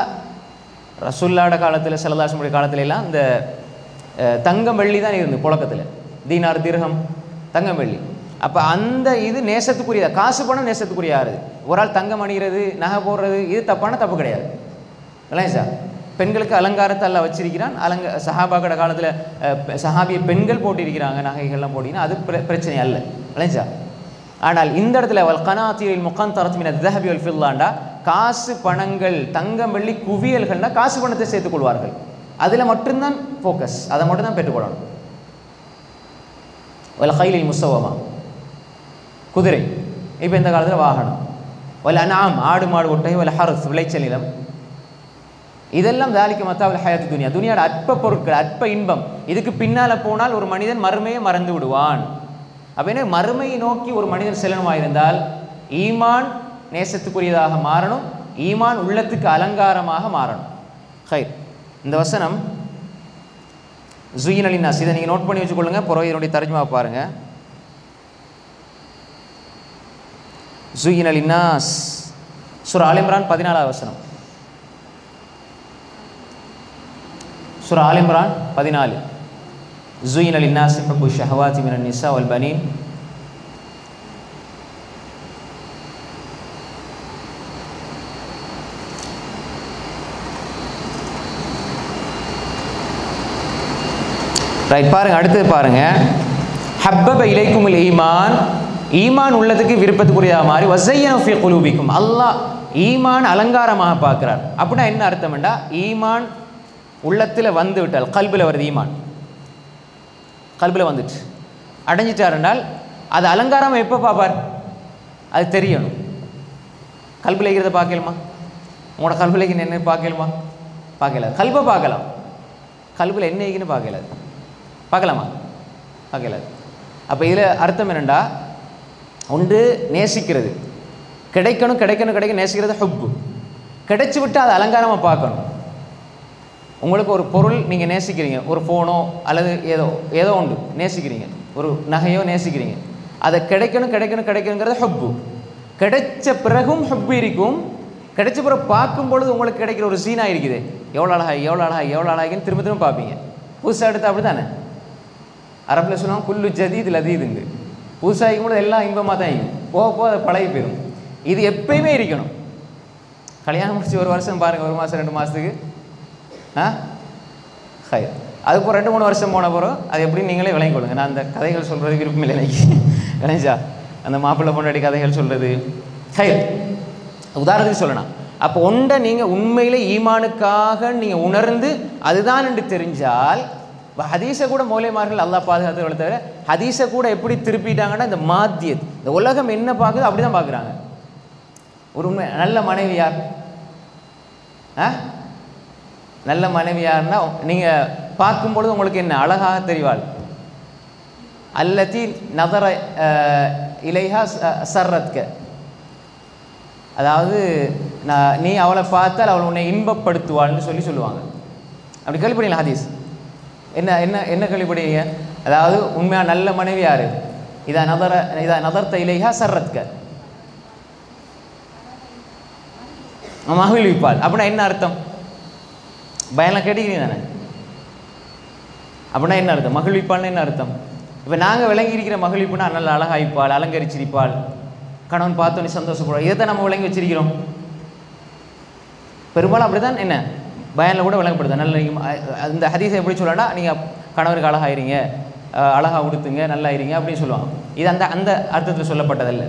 A: ரசூலுல்லாஹ்வுடைய காலத்தில், ஸல்லல்லாஹு அலைஹி வஸல்லம் காலத்துல எல்லாம் இந்த தங்கம் வெள்ளி தான் இருந்து புழக்கத்தில். தீனார், திர்ஹம், தங்கம் வெள்ளி. அப்போ அந்த இது நேசத்துக்குரிய, காசு பணம் நேசத்துக்குரியாது. ஒரு ஆள் தங்கம் அணிகிறது, நகை போடுறது, இது தப்பு கிடையாது இல்லைங்க சார். பெண்களுக்கு அலங்காரத்தை எல்லாம் வச்சிருக்கிறான். சஹாபாக்கட காலத்தில் சஹாபிய பெண்கள் போட்டிருக்கிறாங்க நகைகள்லாம் போட்டிங்கன்னா அது பிரச்சனை அல்ல இல்லைங்க சார். ஆனால் இந்த இடத்துல வல் கனாத்தீரில் முகந்தரத் மின ذهب والفضة காசு பணங்கள் தங்கம் வெள்ளி குவியல்கள்னா காசு பணத்தை சேர்த்துக் கொள்வார்கள். அதில் மட்டும்தான் ஃபோக்கஸ், அதை மட்டும்தான் பெற்றுக்கொள்ளணும். வல் கைலில் முஸவ்வமா குதிரை, இப்போ இந்த காலத்தில் வாகனம். வல் அன்ஆம் ஆடு மாடு ஒட்டகை, வல் ஹர்ஸ் விளைச்சல் நிலம், இதெல்லாம் தாலிக்கு மத்தாவில் ஹயாத்து துனியா, துனியாவோட அற்ப பொருட்கள், அற்ப இன்பம். இதுக்கு பின்னால் போனால் ஒரு மனிதன் மறுமையை மறந்து விடுவான். அப்படின்னா மறுமையை நோக்கி ஒரு மனிதன் செல்லணுமாயிருந்தால் ஈமான் நேசத்துக்குரியதாக மாறணும், ஈமான் உள்ளத்துக்கு அலங்காரமாக மாறணும். ஹைர், இந்த வசனம் ஜுயின் லின்னாஸ், இதை நீங்கள் நோட் பண்ணி வச்சுக்கொள்ளுங்க. பிறகு இதனுடைய தர்ஜுமா பாருங்க. ஜுயின் லின்னாஸ் சூரா ஆல் இம்ரான் 14வது வசனம். சூரா ஆல் இம்ரான் 14. زين للناس حب الشهوات من النساء والبنين ரைட். பாருங்க, அடுத்தது பாருங்க. ஹப்பப இலைக்குமுல் ஈமான், ஈமான் உள்ளதுக்கு விருப்பத்துக்குரியதாக மாறி வஸய்யன ஃபீ குலூபிக்கும், அல்லாஹ் ஈமான் அலங்காரமாக பார்க்கிறார். அப்படின்னா என்ன அர்த்தம்டா, ஈமான் உள்ளத்தில் வந்து விட்டால், கல்பில் வருது ஈமான், கல்பில் வந்துட்டு அடைஞ்சிட்டார் என்றால் அது அலங்காரம் எப்போ பார்ப்பார், அது தெரியணும். கல்பில் இருக்கிறத பார்க்கலுமா, உங்களோட கல்பில் என்ன பார்க்கலுமா, பார்க்கலாது. கல்பை பார்க்கலாம், கல்பில் என்ன இருக்குன்னு பார்க்கலாது, பார்க்கலாமா, பார்க்கலாது. அப்போ இதில் அர்த்தம் என்னென்னா, ஒன்று நேசிக்கிறது, கிடைக்கணும் கிடைக்கணும் கிடைக்கணும் நேசிக்கிறது ஹுப்பு, கிடைச்சி விட்டு அதை அலங்காரமாக பார்க்கணும். உங்களுக்கு ஒரு பொருள் நீங்கள் நேசிக்கிறீங்க, ஒரு ஃபோனோ அல்லது ஏதோ ஒன்று நேசிக்கிறீங்க, ஒரு நகையோ நேசிக்கிறீங்க, அதை கிடைக்கணும் கிடைக்கணும் கிடைக்கணுங்கிறது ஹுப்பு. கிடைச்ச பிறகும் ஹுப்பு இருக்கும், கிடைச்ச பிறகு பார்க்கும் பொழுது உங்களுக்கு கிடைக்கிற ஒரு சீனாக இருக்குது, எவ்வளோ அழகா எவ்வளோ அழகா எவ்வளோ அழகான்னு திரும்ப திரும்ப பார்ப்பீங்க. புதுசாக எடுத்து அப்படி தானே, அரபில் சொல்லுவாங்க குல்லு ஜதீத் லதீதுங்க, புதுசாக இருக்கும்போது எல்லாம் இன்பமாக தான் இருக்கும், போக போக அதை பழகி போயிடும். இது எப்பயுமே இருக்கணும். கல்யாணம் முடிச்சு ஒரு வருஷம் பாருங்கள், ஒரு மாதம் 2 மாதத்துக்கு ஹை, அதுக்கு ஒரு 2-3 வருஷம் போன பிறகு அது எப்படி நீங்களே விளங்கி கொடுங்க. நான் அந்த கதைகள் சொல்கிறது விருப்பம் இல்லை எனக்கு, விளைஞ்சா அந்த மாப்பிள்ளை பொண்டாட்டி கதைகள் சொல்கிறது ஹை உதாரணத்துக்கு சொல்லணும். அப்போ ஒன்றை நீங்கள் உண்மையிலே ஈமானுக்காக நீங்கள் உணர்ந்து அதுதான் என்று தெரிஞ்சால், ஹதீஸை கூட மௌலைமார்கள் அல்லாஹ் பாதுகாத்துகளை தவிர ஹதீஸை கூட எப்படி திருப்பிட்டாங்கன்னா, இந்த மாத்தியத், இந்த உலகம் என்ன பார்க்குது அப்படி தான் பார்க்குறாங்க. ஒரு உண்மை நல்ல மனைவி யார், நல்ல மனைவி யாருன்னா நீங்கள் பார்க்கும்பொழுது உங்களுக்கு என்ன அழகாக தெரிவாள், அல்லதி நதர இலைஹா சர்ரத்க, அதாவது நீ அவளை பார்த்தால் அவள் உன்னை இன்பப்படுத்துவாள்னு சொல்லுவாங்க. அப்படி கேள்விப்படுறீங்களா ஹதீஸ்? என்ன என்ன என்ன கேள்விப்படுறீங்க? அதாவது உண்மையாக நல்ல மனைவி யார், இதா நதர்த்த இலைஹா சர்ரத்க, மகிழ்விப்பாள். அப்படின்னா என்ன அர்த்தம்? பயம்லாம் கேட்டுக்கிறீங்க தானே? அப்படின்னா என்ன அர்த்தம்? மகிழ்விப்பாள்னு என்ன அர்த்தம்? இப்போ நாங்கள் விளங்கி இருக்கிற மகிழ்விப்புனா நல்ல அழகாய்ப்பாள், அலங்கரிச்சிருப்பாள், கணவன் பார்த்தோன்னே சந்தோஷப்படுவாள், இதை தான் நம்ம விளங்கி வச்சிருக்கிறோம் பெரும்பாலும். அப்படி தான் என்ன பயனில் கூட விளங்கப்படுது. நல்ல அந்த ஹதீஸை எப்படி சொல்லலாம்னா, நீங்கள் கணவருக்கு அழகாயிருங்க, அழகாக உடுத்துங்க, நல்லாயிருங்க அப்படின்னு சொல்லுவாங்க. இது அந்த அந்த அர்த்தத்தில் சொல்லப்பட்டதல்ல.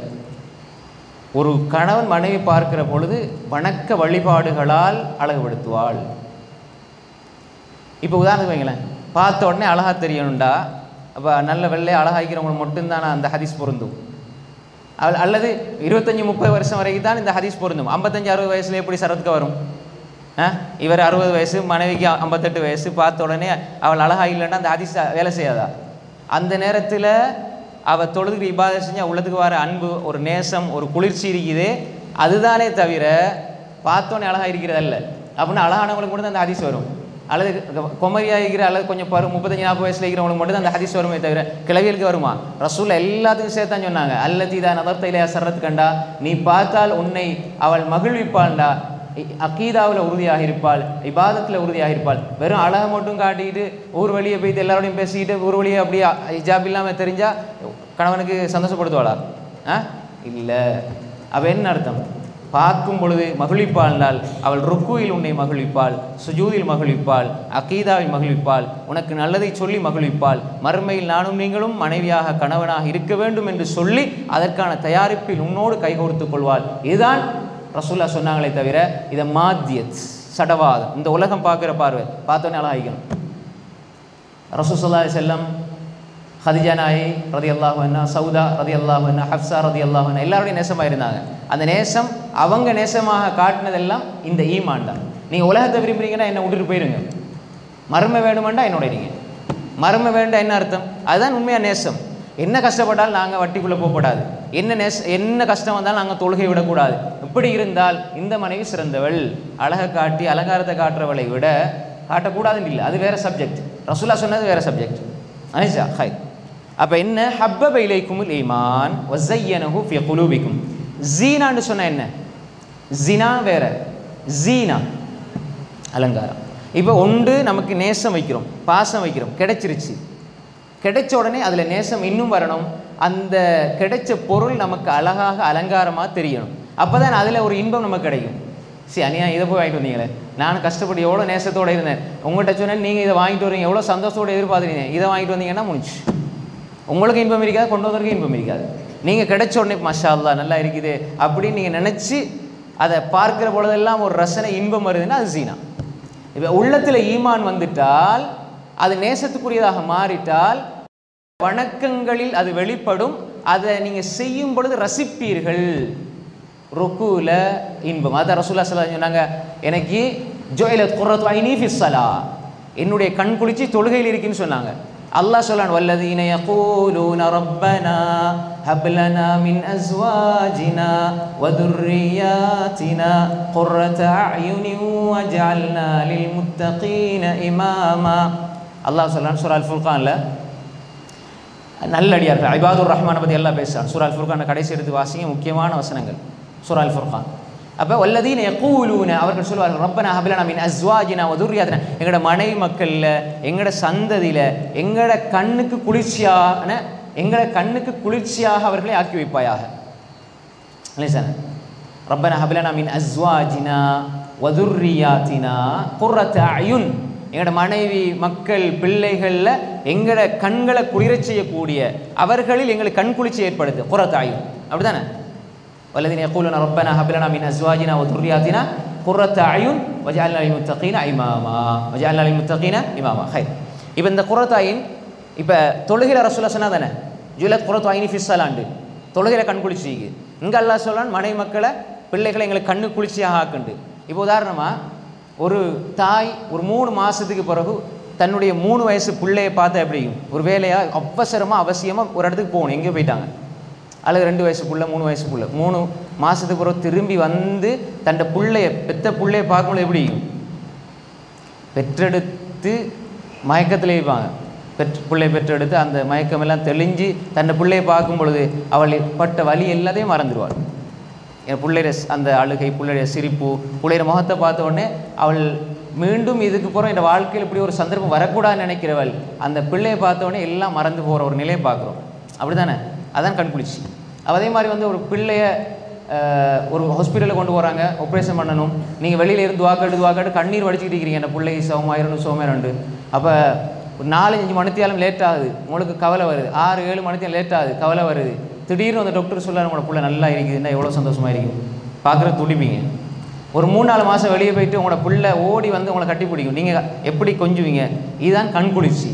A: ஒரு கணவன் மனைவி பார்க்கிற பொழுது வணக்க வழிபாடுகளால் அழகுபடுத்துவாள். இப்போ உதாரணத்துக்கு வைங்களேன், பார்த்த உடனே அழகாக தெரியணுண்டா, அப்போ நல்ல வெள்ளையை அழகாய்க்கிறவங்களுக்கு மட்டும்தான் அந்த ஹதீஸ் பொருந்தும். அல்லது 25-30 வருஷம் வரைக்கும் தான் இந்த ஹதீஸ் பொருந்தும். 55-60 வயசில் எப்படி சரத்துக்கு வரும்? இவர் 60 வயசு, மனைவிக்கு 58 வயசு, பார்த்த உடனே அவள் அழகா இல்லைன்னா அந்த ஹதீஸ் வேலை செய்யாதா? அந்த நேரத்தில் அவள் தொழுதுக்கு இபாதத் செஞ்சால் உள்ளத்துக்கு வர அன்பு, ஒரு நேசம், ஒரு குளிர்ச்சி இருக்குதே, அதுதானே தவிர பார்த்தோன்னே அழகாக இருக்கிறதல்ல. அப்படின்னா அழகானவங்களுக்கு மட்டும் தான் அந்த ஹதீஸ் வரும். அல்லது கொமரியாக இருக்கிற அல்லது கொஞ்சம் 35-40 வயசில் இருக்கிறவங்களுக்கு மட்டும் தான் அந்த ஹதீஸ் வருமே தவிர கிளவியலுக்கு வருமா? ரசூல் எல்லாத்துக்கும் சேர்த்தான் சொன்னாங்க, அல்லது இதா நதர்த்த இலையா சர்ரத் கண்டா, நீ பார்த்தால் உன்னை அவள் மகிழ்விப்பாள்டா, அக்கீதாவில் உறுதியாக இருப்பாள், இபாதத்தில் உறுதியாக இருப்பாள். வெறும் அழகை மட்டும் காட்டிக்கிட்டு ஊர் வழியை போய்ட்டு எல்லாரோடையும் பேசிக்கிட்டு ஊர் வழியை அப்படியே ஹிஜாப் இல்லாமல் தெரிஞ்சால் கணவனுக்கு சந்தோஷப்படுத்துவாளா? இல்லை. அவள் என்ன அர்த்தம்? பார்க்கும் பொழுது மகிழ்விப்பாள், அவள் ருக்குவில் உன்னை மகிழ்விப்பாள், சுஜூதில் மகிழ்விப்பாள், அகீதாவில் மகிழ்விப்பாள், உனக்கு நல்லதை சொல்லி மகிழ்விப்பாள், மறுமையில் நானும் நீங்களும் மனைவியாக கணவனாக இருக்க வேண்டும் என்று சொல்லி அதற்கான தயாரிப்பில் உன்னோடு கைகோர்த்து கொள்வாள். இதுதான் ரசூல்லா சொன்னாங்களே தவிர இதை மாத்தியத் சடவாதம், இந்த உலகம் பார்க்குற பார்வை பார்த்தோன்னே அழகாயிக்கணும். ரசூல் ஸல்லல்லாஹு அலைஹி வஸல்லம் ஹதிஜா நாயி ரலியல்லாஹு அன்ஹா, சௌதா ரலியல்லாஹு அன்ஹா, ஹப்ஸா ரலியல்லாஹு அன்ஹா எல்லாருடைய நேசமாக இருந்தாங்க. அந்த நேசம் அவங்க நேசமாக காட்டினதெல்லாம் இந்த ஈமான் தான். நீங்கள் உலகத்தை விரும்புறீங்கன்னா என்னை விட்டுட்டு போயிருங்க, மறுமை வேணுமெண்டா என்னோட இருங்க. மறுமை வேண்டாம் என்ன அர்த்தம்? அதுதான் உண்மையாக நேசம். என்ன கஷ்டப்பட்டாலும் நாங்கள் வட்டிக்குள்ளே போகக்கூடாது, என்ன கஷ்டம் வந்தாலும் நாங்கள் தொழுகை விடக்கூடாது. இப்படி இருந்தால் இந்த மனைவி சிறந்தவள். அழகை காட்டி அலங்காரத்தை காட்டுறவளை விட காட்டக்கூடாதுன்னு இல்லை, அது வேறு சப்ஜெக்ட். ரசூலா சொன்னது வேறு சப்ஜெக்ட். அனிஷா ஹை. அப்போ என்ன? ஹப்பப இலைக்குமுல் ஈமான் வஸய்யனஹு ஃபீ குலூபிக்கும். ஜீனான்னு சொன்ன என்ன? ஜினா வேற, ஜீனா அலங்காரம். இப்போ ஒன்று நமக்கு நேசம் வைக்கிறோம், பாசம் வைக்கிறோம், கிடைச்சிருச்சு. கிடைச்ச உடனே அதில் நேசம் இன்னும் வரணும். அந்த கிடைச்ச பொருள் நமக்கு அழகாக அலங்காரமாக தெரியணும். அப்போ தான் அதில் ஒரு இன்பம் நமக்கு கிடைக்கும். சரி, அனியா இதை போய் வாங்கிட்டு வந்தீங்களே, நான் கஷ்டப்பட்டு எவ்வளோ நேசத்தோடு இருந்தேன், உங்கள்கிட்ட சொன்னேன் நீங்கள் இதை வாங்கிட்டு வரீங்க, எவ்வளோ சந்தோஷத்தோடு எதிர்பார்த்துறீங்க, இதை வாங்கிட்டு வந்தீங்கன்னா முடிச்சு. உங்களுக்கு இன்பம் இருக்காது, கொண்டு வந்தவருக்கு இன்பம் இருக்காது. நீங்கள் கிடைச்ச உடனே மாஷா அல்லாஹ் நல்லா இருக்குது அப்படின்னு நீங்கள் நினச்சி அதை பார்க்குற பொழுதெல்லாம் ஒரு ரசனை இன்பம் வருதுன்னா அது ஜீனா. இப்போ உள்ளத்தில் ஈமான் வந்துட்டால், அது நேசத்துக்குரியதாக மாறிட்டால் வணக்கங்களில் அது வெளிப்படும். அதை நீங்கள் செய்யும் பொழுது ரசிப்பீர்கள். ருக்குல இன்பம். அதான் ரசூலுல்லாஹி ஸல்லல்லாஹு அலைஹி வஸல்லம் சொன்னாங்க, எனக்கு ஜுஇலத் குர்ரத்து ஐனி ஃபிஸ் ஸலாஹ், என்னுடைய கண் குளிர்ச்சி தொழுகையில் இருக்குன்னு சொன்னாங்க. அல்லாஹ் சொல்றான், வல்லதீன யகூலூன ரப்பனா ஹப் லனா மின் அஸ்வாஜினா வ துர்ரியாத்தினா குர்ரத அயுனின் வஜஅல்னா லில் முத்தகீன இமாமா. அல்லாஹ் சொல்றான் சூரா அல் ஃபுர்கான்ல, நல்லடியார்கள் இபாதுர் ரஹ்மானை பற்றி எல்லாம் பேசுகிறான். சூரா அல் ஃபுர்கானை கடைசி எடுத்து வாசிங்க, முக்கியமான வசனங்கள் சூரா அல் ஃபுர்கான். அப்போ வல்லதீன யகூலூன, அவர்கள் சொல்வார்கள், ரப்பனா ஹப் லனா மின் அஸ்வாஜினா வ துர்ரியாத்தினா, எங்களோட மனைவி மக்களில், எங்களோட சந்ததியில், எங்களோட கண்ணுக்கு குளிர்ச்சியாக அவர்களை ஆக்கி வைப்பாயாக. இல்லை சார், ரப்பனா ஹப் லனா மின் அஸ்வாஜினா வ துர்ரியாத்தினா குர்ரத அயுன், எங்களோட மனைவி மக்கள் பிள்ளைகளில் எங்களோட கண்களை குளிரச் செய்யக்கூடிய அவர்களில் எங்களுக்கு கண் குளிர்ச்சி ஏற்படுது. குர்ரத அயுன், அப்படி தானே? வல்லதீன யகூலூன ரப்பனா ஹப் லனா மின் அஸ்வாஜினா வ துர்ரியாத்தினா குர்ரத அயுன் வஜஅல்னா லில் முத்தகீன இமாமா. ஹை. இப்போ இந்த குர்ரத அயுன், இப்போ தொழுகையில் ரசூலுல்லாஹ் சொன்னா தானே ஜுஇலத் குர்ரத்து ஐனி ஃபிஸ் ஸலாஹ், தொழுகையில் கண் குளிர்ச்சிக்கு. இங்கே அல்லாஹ் சொல்றான், மனைவி மக்களை பிள்ளைகளை எங்களுக்கு கண்ணு குளிர்ச்சியாக ஆக்குண்டு. இப்போ உதாரணமாக ஒரு தாய் ஒரு 3 மாதத்துக்கு பிறகு தன்னுடைய 3 வயசு பிள்ளையை பார்த்தா எப்படியும் ஒரு வேலையாக அவசியமாக ஒரு இடத்துக்கு போகணும், எங்கேயோ போயிட்டாங்க, அல்லது 2 வயசு புள்ள 3 வயசு புள்ள 3 மாதத்துக்கு பிறகு திரும்பி வந்து தன்னை பெற்ற பிள்ளையை பார்க்கும்போது எப்படி பெற்றெடுத்து மயக்கத்தில் இருப்பாங்க. பிள்ளை பெற்றெடுத்து அந்த மயக்கமெல்லாம் தெளிஞ்சு தன்னை பிள்ளையை பார்க்கும் பொழுது அவள் பட்ட வலி எல்லாத்தையும் மறந்துடுவாள். என் பிள்ளைய அந்த அழுகை, பிள்ளைய சிரிப்பு, பிள்ளைய முகத்தை பார்த்த உடனே அவள் மீண்டும் இதுக்கு போகிறோம், என் வாழ்க்கையில் இப்படி ஒரு சந்தர்ப்பம் வரக்கூடாதுன்னு நினைக்கிறவள் அந்த பிள்ளையை பார்த்த உடனே எல்லாம் மறந்து போகிற ஒரு நிலையை பார்க்குறோம். அப்படி தானே? அதான் கண்குளிர்ச்சி. அதே மாதிரி வந்து ஒரு பிள்ளைய ஒரு ஹாஸ்பிட்டலில் கொண்டு போகிறாங்க, ஆப்ரேஷன் பண்ணணும், நீங்கள் வெளியில் இருந்து துவாக்காட்டு கண்ணீர் வடிச்சுக்கிட்டு இருக்கிறீங்க, அந்த பிள்ளை சோமாயிரண்டு. அப்போ ஒரு 4-5 மணித்தியாலும் லேட் ஆகுது, உங்களுக்கு கவலை வருது. 6-7 மணித்தியாலும் லேட் ஆகுது, கவலை வருது. திடீர்னு அந்த டாக்டர் சொல்ல, உங்களோட பிள்ளை நல்லா இருக்குதுன்னா எவ்வளோ சந்தோஷமாக இருக்கும், பார்க்குறது துடிப்பீங்க. ஒரு 3-4 மாதம் வெளியே போயிட்டு உங்களோட பிள்ளை ஓடி வந்து உங்களை கட்டி பிடிக்கும், நீங்கள் எப்படி கொஞ்சுவீங்க. இதுதான் கண்குளிர்ச்சி.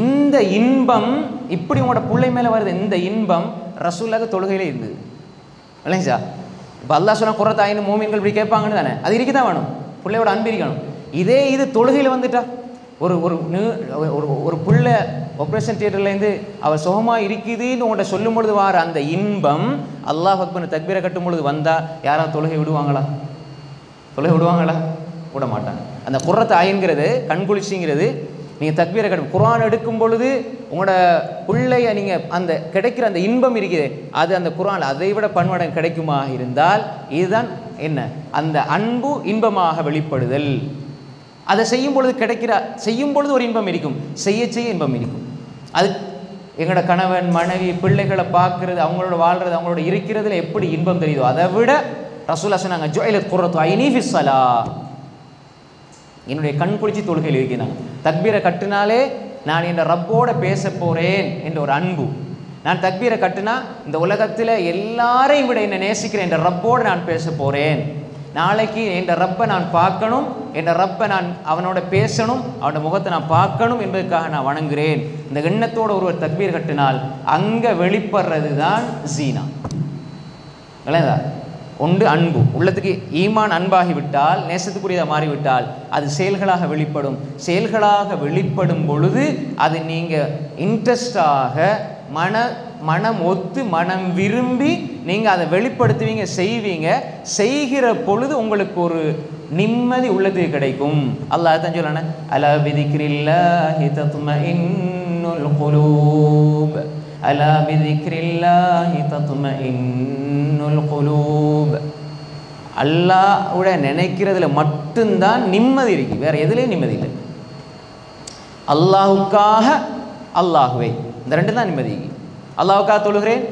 A: இந்த இன்பம் இப்படி உங்களோட பிள்ளை மேலே வருது. இந்த இன்பம் ரசூலுல்லாஹ் தொழுகையிலே இருந்தது, இல்லைங்க சார்? இப்போ அல்லாஹ் சொன்ன குர்ரத் அய்ன் மூமின்கள் இப்படி கேட்பாங்கன்னு தானே, அது இருக்க தான் வேணும், பிள்ளையோட அன்பு இருக்கணும். இது தொழுகையில் வந்துட்டா ஒரு ஒரு பிள்ளை ஆப்ரேஷன் தியேட்டர்லேருந்து அவள் சுகமாக இருக்குதுன்னு உங்கள்கிட்ட சொல்லும் பொழுது வார அந்த இன்பம், அல்லாஹ் அக்பர் தக்பீரை கட்டும் பொழுது வந்தால் யாராவது தொழுகை விடுவாங்களா? விட மாட்டாங்க. அந்த குர்ரத் அய்ன்ங்கிறது கண்குளிர்ச்சிங்கிறது, நீங்கள் தக்பீரை கட்டும் குர்ஆன் எடுக்கும் பொழுது உங்களோட பிள்ளைய நீங்கள் அந்த கிடைக்கிற அந்த இன்பம் இருக்குது, அது அந்த குர்ஆன் அதை விட பன்மடங்கு கிடைக்குமா இருந்தால் இதுதான் என்ன, அந்த அன்பு இன்பமாக வெளிப்படுதல். அதை செய்யும் பொழுது ஒரு இன்பம் இருக்கும், செய்ய இன்பம் இருக்கும். அது எங்களோட கணவன் மனைவி பிள்ளைகளை பார்க்கறது, அவங்களோட வாழ்றது, அவங்களோட இருக்கிறதுல எப்படி இன்பம் தெரியுதோ அதை விட ரசூலுல்லாஹ் சொன்னாங்க, ஜுஇலத் குர்ரத்து ஐனி ஃபிஸ் ஸலாஹ், என்னுடைய கண் குளிச்சு தொழுகையில் இருக்கிறாங்க. தக்பீரை கட்டினாலே நான் என் ரப்போட பேச போகிறேன் என்ற ஒரு அன்பு. நான் தக்பீரை கட்டினா இந்த உலகத்தில் எல்லாரையும் விட என்னை நேசிக்கிறேன் என்ற ரப்போடு நான் பேச போகிறேன். நாளைக்கு என் ரப்பை நான் பார்க்கணும், என் ரப்பை நான் அவனோட பேசணும், அவனோட முகத்தை நான் பார்க்கணும் என்பதற்காக நான் வணங்குகிறேன். இந்த எண்ணத்தோடு ஒருவர் தக்பீர் கட்டினால் அங்கே வெளிப்படுறது தான் ஜீனா. இல்லைங்களா? ஒன்று அன்பு, உள்ளத்துக்கு ஈமான் அன்பாகிவிட்டால், நேசத்துக்குரியதாக மாறிவிட்டால் அது செயல்களாக வெளிப்படும். செயல்களாக வெளிப்படும் பொழுது அது நீங்கள் இன்ட்ரெஸ்டாக மனம் ஒத்து மனம் விரும்பி நீங்கள் அதை வெளிப்படுத்துவீங்க, செய்வீங்க. செய்கிற பொழுது உங்களுக்கு ஒரு நிம்மதி உள்ளத்துக்கு கிடைக்கும். அல்லாஹ் தான் சொல்றானே, அலா பிதிக்ரில்லாஹி தத்மஇன்னுல் குலூப், அலா பிதிக்ரில்லாஹி தத்மஇன்னுல் குலூப். அல்லாஹ்வுடைய நினைக்கிறதுல மட்டும்தான் நிம்மதி இருக்கு, வேற எதுலேயும் நிம்மதி இல்லை. அல்லாஹுக்காக அல்லாஹுவை, இந்த ரெண்டு தான் நிம்மதி. அல்லாஹுக்காக தொழுகிறேன்,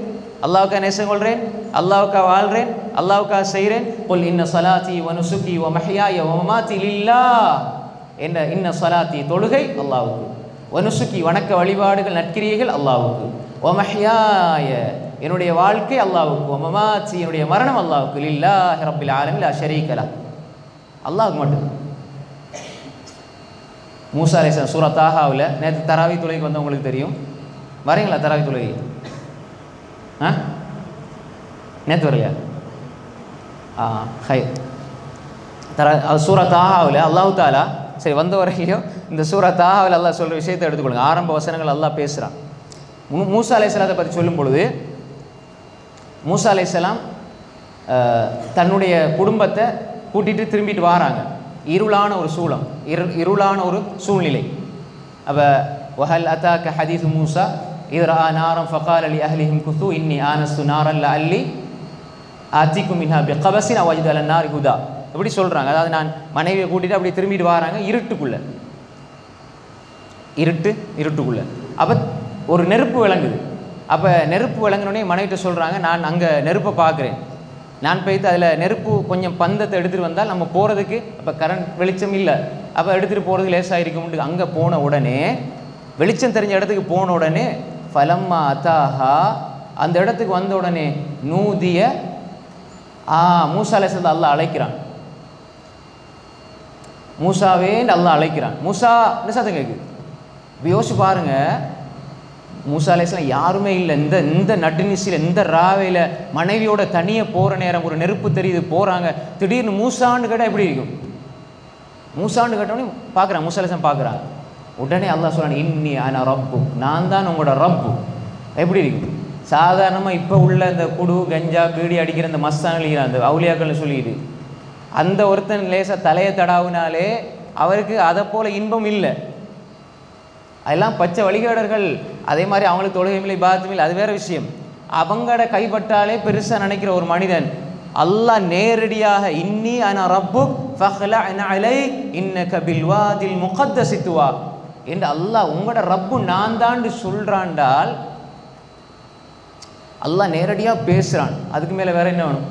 A: அல்லாஹுக்காக நேசம் கொள்கிறேன், அல்லாஹுக்காக வாழ்கிறேன், அல்லாஹுக்காக செய்கிறேன். குல் இன்ன ஸலாத்தி வ நுசுகி வ மஹ்யாய வ மமாத்தி லில்லாஹ் என்ற இன்ன ஸலாத்தி தொழுகை அல்லாஹ்வுக்கு, வ நுசுகி வணக்க வழிபாடுகள் நற்கிரியைகள் அல்லாஹ்வுக்கு, வ மஹ்யாய என்னுடைய வாழ்க்கை அல்லாஹ்வுக்கு, வ மமாத்தி என்னுடைய மரணம் அல்லாஹ்வுக்கு, லில்லாஹி ரப்பில் ஆலமீன் லா ஷரீக லஹ், அல்லாஹ்வுக்கு மட்டும். மூசா அலைஹிஸ்ஸலாம் சூரா தாஹாவில் நேற்று தராவி தொழுகைக்கு வந்தவங்களுக்கு தெரியும். வரீங்களா தராவி தொழுகை? நேற்று வரலையா? ஹை சூரா தாஹாவில் அல்லாஹு தாலா, சரி வந்த வரையிலையும் இந்த சூரா தாஹாவில் அல்லாஹ் சொல்கிற விஷயத்தை எடுத்துக்கொள்ளுங்க. ஆரம்ப வசனங்கள் அல்லாஹ் பேசுகிறான். மூசா அலைஹிஸ்ஸலாத்தை பற்றி சொல்லும் பொழுது, மூசா அலைஹிஸ்ஸலாம் தன்னுடைய குடும்பத்தை கூட்டிகிட்டு திரும்பிட்டு வராங்க. இருளான ஒரு சூழம், இருளான ஒரு சூழ்நிலை. அப்போ வஹல் அதாக்க ஹதீஸ் மூசா இத்ரா நாரம் ஃபகால லி அஹ்லிஹிம் குது இன்னி ஆனஸ்து நாரன் லஅல்லி ஆத்திக்கும் மின்ஹா பிகபஸின் அவ் அஜிது அலன் நாரி ஹுதா. இப்படி சொல்கிறாங்க. அதாவது நான் மனைவியை கூட்டிகிட்டு அப்படி திரும்பிட்டு வராங்க இருட்டுக்குள்ளே, இருட்டுக்குள்ளே. அப்போ ஒரு நெருப்பு விளங்குது. அப்போ நெருப்பு விளங்கினோடனே மனைவிட்ட சொல்கிறாங்க, நான் அங்கே நெருப்பை பார்க்குறேன், நான் போய்த்து அதில் நெருப்பு கொஞ்சம் பந்தத்தை எடுத்துகிட்டு வந்தால் நம்ம போகிறதுக்கு, அப்போ கரண்ட் வெளிச்சம் இல்லை, அப்போ எடுத்துகிட்டு போகிறதுக்கு லேசாக இருக்கும்ட்டு அங்கே போன உடனே, வெளிச்சம் தெரிஞ்ச இடத்துக்கு போன உடனே, ஃபலம்மா அத்தாஹா அந்த இடத்துக்கு வந்த உடனே நூதிய மூசா அலைஹிஸ்ஸலாம் அல்லாஹ் அழைக்கிறான். மூசாவேன்னு அல்லாஹ் அழைக்கிறான். மூசா சத்தம் கேட்குது. இப்போ யோசிச்சு பாருங்க, மூசா அலைஹிஸ்ஸலாம் யாருமே இல்லை. இந்த நடுநிசியில் இந்த ராவையில் மனைவியோட தனியாக போகிற நேரம், ஒரு நெருப்பு தெரியுது, போகிறாங்க. திடீர்னு மூசான்னு கேட்டால் எப்படி இருக்கும்? மூசான்னு கேட்டோடனே பார்க்குறான், மூசா அலைஹிஸ்ஸலாம் பார்க்குறாங்க. உடனே அல்லாஹ் சொல்கிறான், இன்னி அன ரப்பு, நான் தான் உங்களோட ரப்பு. எப்படி இருக்கும்? சாதாரணமாக இப்போ உள்ள இந்த குடு கஞ்சா பீடி அடிக்கிற இந்த மஸ்தானில் அந்த அவுலியாக்கள்னு சொல்லிட்டு அந்த ஒருத்தன் லேசாக தலையை தடாவினாலே அவருக்கு அதை போல் இன்பம் இல்லை. அதெல்லாம் பச்சை வழிகாடர்கள். அதே மாதிரி அவங்களுக்கு தொழுகைமில்லை, பாத்துமில்லை, அது வேறு விஷயம். அவங்களோட கைப்பட்டாலே பெருசாக நினைக்கிற ஒரு மனிதன் அல்லாஹ் நேரடியாக இன்னி அன ரப்பு ஃபஹ்லஅன் அலைக் இன்னக பில் வாதில் முகத்தஸி துவா என்று அல்லாஹ் உங்களோட ரப்பு நான் தாண்டு சொல்கிறான்டால் அல்லாஹ் நேரடியாக பேசுகிறான். அதுக்கு மேலே வேறு என்ன வேணும்?